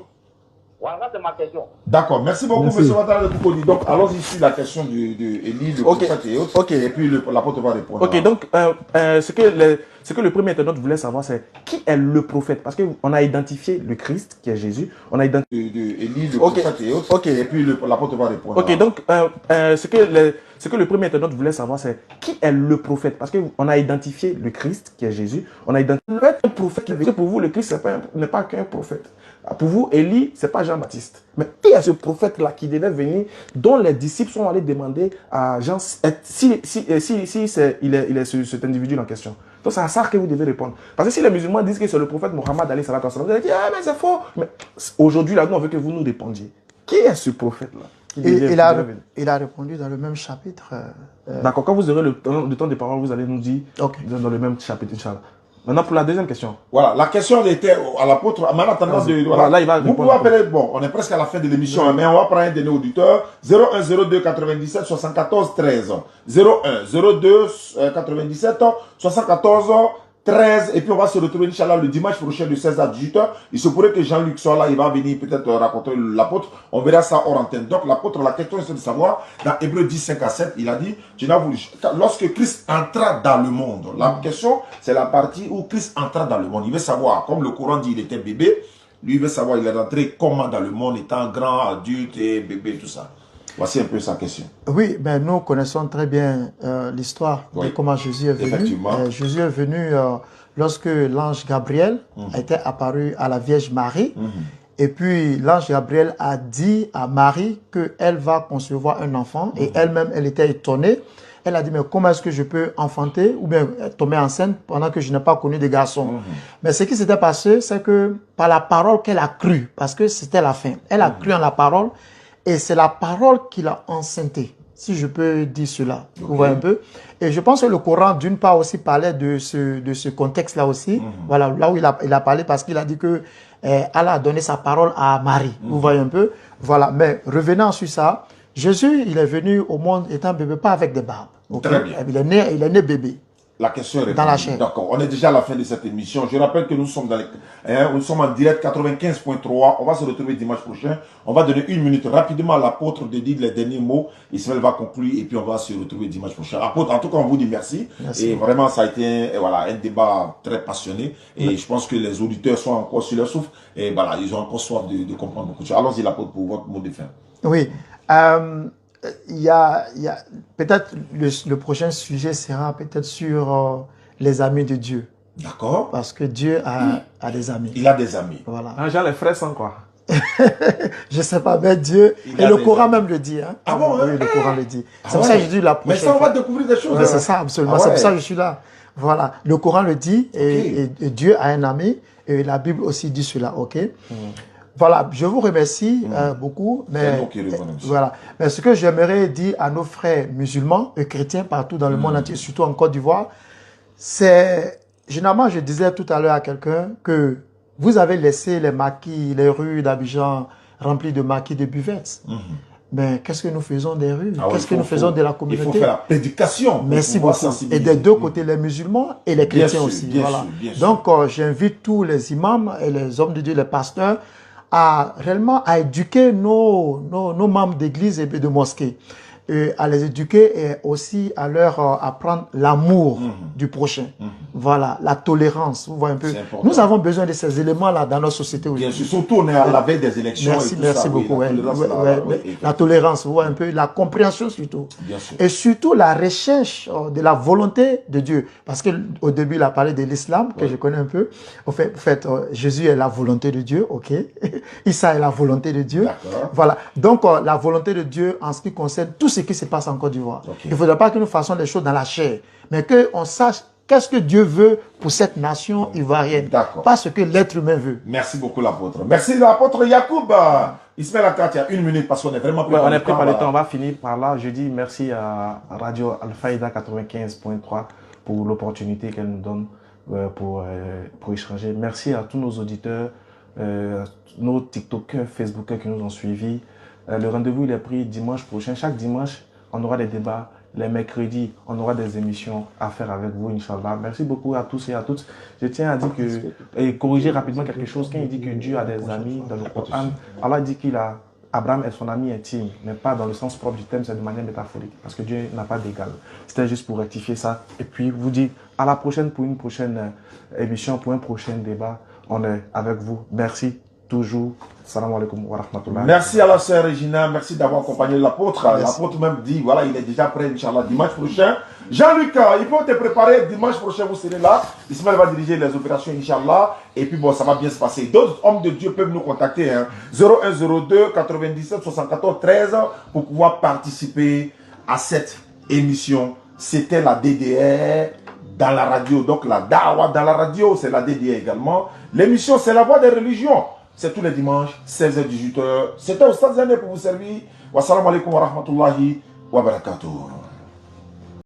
Voilà, c'est ma question. D'accord. Merci beaucoup, M. Ouattara de Cocody. Donc, allons-y sur la question d'Élie, le prophète et autres. Et puis, l'apôtre va répondre. Ok, donc, ce que le premier internaute voulait savoir, c'est qui est le prophète? Parce qu'on a identifié le Christ, qui est Jésus. On a identifié Élie, le prophète et autres. Et puis, l'apôtre va répondre. Ok, donc, ce que le premier internaute voulait savoir, c'est qui est le prophète? Parce qu'on a identifié le Christ, qui est Jésus. On a identifié un prophète qui veut. Pour vous, le Christ n'est pas qu'un prophèt. Pour vous, Élie, ce n'est pas Jean-Baptiste. Mais qui est ce prophète-là qui devait venir, dont les disciples sont allés demander à Jean il est cet individu en question. Donc c'est à ça que vous devez répondre. Parce que si les musulmans disent que c'est le prophète Mohammed, vous allez dire, ah mais c'est faux. Mais aujourd'hui, là, nous, on veut que vous nous répondiez. Qui est ce prophète-là? Il a répondu dans le même chapitre. D'accord, quand vous aurez le temps de parole, vous allez nous dire dans le même chapitre, Inch'Allah. Maintenant, pour la deuxième question. Voilà, la question était à l'apôtre. Là, il va vous pouvez appeler, bon, on est presque à la fin de l'émission, mais on va prendre un de nos auditeurs. 01 02 97 74 13. 01 02 97 74 13. Et puis on va se retrouver, Inch'Allah, le dimanche prochain de 16 à 18h. Il se pourrait que Jean-Luc soit là, il va venir peut-être raconter l'apôtre. On verra ça hors antenne. Donc l'apôtre, la question c'est de savoir, dans Hébreux 10, 5 à 7, il a dit, lorsque Christ entra dans le monde, la question c'est la partie où Christ entra dans le monde. Il veut savoir, comme le Coran dit, il était bébé, lui il veut savoir, il est rentré comment dans le monde, étant grand, adulte et bébé, tout ça. Voici un peu sa question. Oui, ben nous connaissons très bien l'histoire de comment Jésus est venu. Effectivement. Jésus est venu lorsque l'ange Gabriel était apparu à la Vierge Marie. Et puis l'ange Gabriel a dit à Marie qu'elle va concevoir un enfant. Et elle-même, elle était étonnée. Elle a dit, mais comment est-ce que je peux enfanter ou bien tomber enceinte pendant que je n'ai pas connu de garçon? Mais ce qui s'était passé, c'est que par la parole qu'elle a cru, parce que c'était la fin, elle a cru en la parole. Et c'est la parole qui l'a enceinté, si je peux dire cela. Vous voyez un peu. Et je pense que le Coran, d'une part, aussi parlait de ce contexte-là aussi. Voilà, là où il a parlé, parce qu'il a dit que Allah a donné sa parole à Marie. Vous voyez un peu. Voilà, mais revenant sur ça, Jésus, il est venu au monde étant bébé, pas avec des barbes. Très bien. Il est né bébé. La question est dans la chair. D'accord. On est déjà à la fin de cette émission. Je rappelle que nous sommes nous sommes en direct 95.3. On va se retrouver dimanche prochain. On va donner 1 minute rapidement à l'apôtre de dire les derniers mots. Ismaël va conclure et puis on va se retrouver dimanche prochain. Apôtre, en tout cas, on vous dit merci. Et vraiment, ça a été un débat très passionné. Et je pense que les auditeurs sont encore sur leur souffle. Et voilà, ils ont encore soif de comprendre beaucoup de choses. Allons-y, l'apôtre, pour votre mot de fin. Oui. Il y a peut-être le prochain sujet sera peut-être sur les amis de Dieu. D'accord. Parce que Dieu a des amis. Il a des amis. Voilà. Genre les frères sans quoi? Je sais pas, mais Dieu, et le Coran même le dit. Hein. Ah bon? Oui, le Coran le dit. C'est pour ça que je dis la prochaine. Mais ça, on va découvrir des choses. Ouais, c'est ça, absolument. C'est pour ça que je suis là. Voilà. Le Coran le dit et Dieu a un ami et la Bible aussi dit cela. Ok. Voilà, je vous remercie beaucoup, mais voilà. Mais ce que j'aimerais dire à nos frères musulmans et chrétiens partout dans le monde entier, surtout en Côte d'Ivoire, c'est généralement, je disais tout à l'heure à quelqu'un que vous avez laissé les maquis, les rues d'Abidjan remplies de maquis de buvettes. Mais qu'est-ce que nous faisons des rues? Qu'est-ce que nous faisons de la communauté? Il faut faire la prédication. Merci beaucoup. Et des deux côtés, les musulmans et les chrétiens aussi. Voilà. Donc, j'invite tous les imams et les hommes de Dieu, les pasteurs, à réellement à éduquer nos membres d'église et de mosquée. à les éduquer et aussi à leur apprendre l'amour du prochain. Voilà, la tolérance, vous voyez un peu. Nous avons besoin de ces éléments-là dans notre société aujourd'hui. Bien sûr, surtout on est à la veille des élections. Merci beaucoup. La tolérance, vous voyez un peu, la compréhension surtout. Bien sûr. Et surtout la recherche de la volonté de Dieu. Parce qu'au début, il a parlé de l'islam, que je connais un peu. Au fait, Jésus est la volonté de Dieu, ok. Issa est la volonté de Dieu. Voilà. Donc, la volonté de Dieu en ce qui concerne tout ce qui se passe en Côte d'Ivoire. Il ne faudrait pas que nous fassions les choses dans la chair, mais qu'on sache qu'est-ce que Dieu veut pour cette nation ivoirienne. Pas ce que l'être humain veut. Merci beaucoup l'apôtre. Merci l'apôtre Yacoub. Ismaël Akat, il y a une minute parce qu'on est vraiment pris on est pris par le temps. On va finir par là. Je dis merci à Radio Al-Fayda 95.3 pour l'opportunité qu'elle nous donne pour échanger. Merci à tous nos auditeurs, nos TikTokers, Facebookers qui nous ont suivis. Le rendez-vous il est pris dimanche prochain. Chaque dimanche, on aura des débats. Les mercredis, on aura des émissions à faire avec vous, Inch'Allah. Merci beaucoup à tous et à toutes. Je tiens à dire que, et corriger rapidement quelque chose, quand il dit que Dieu a des amis dans le Coran, Allah dit qu'il a, Abraham est son ami intime, mais pas dans le sens propre du terme, c'est de manière métaphorique, parce que Dieu n'a pas d'égal. C'était juste pour rectifier ça. Et puis, vous dire à la prochaine pour une prochaine émission, pour un prochain débat. On est avec vous. Merci. Toujours. Salam alaikum wa rahmatullah. Merci à la sœur Regina, merci d'avoir accompagné l'apôtre. L'apôtre même dit, voilà, il est déjà prêt, Inch'Allah, dimanche prochain. Jean-Luc, il faut te préparer, dimanche prochain, vous serez là. Ismaël va diriger les opérations, Inch'Allah. Et puis bon, ça va bien se passer. D'autres hommes de Dieu peuvent nous contacter, hein, 0102 97 74 13 pour pouvoir participer à cette émission. C'était la DDR dans la radio. Donc la Dawa dans la radio, c'est la DDR également. L'émission, c'est la voix des religions. C'est tous les dimanches, 16h-18h. C'était Oustaz Zane pour vous servir. Wassalamu alaikum wa rahmatullahi wa barakatuh.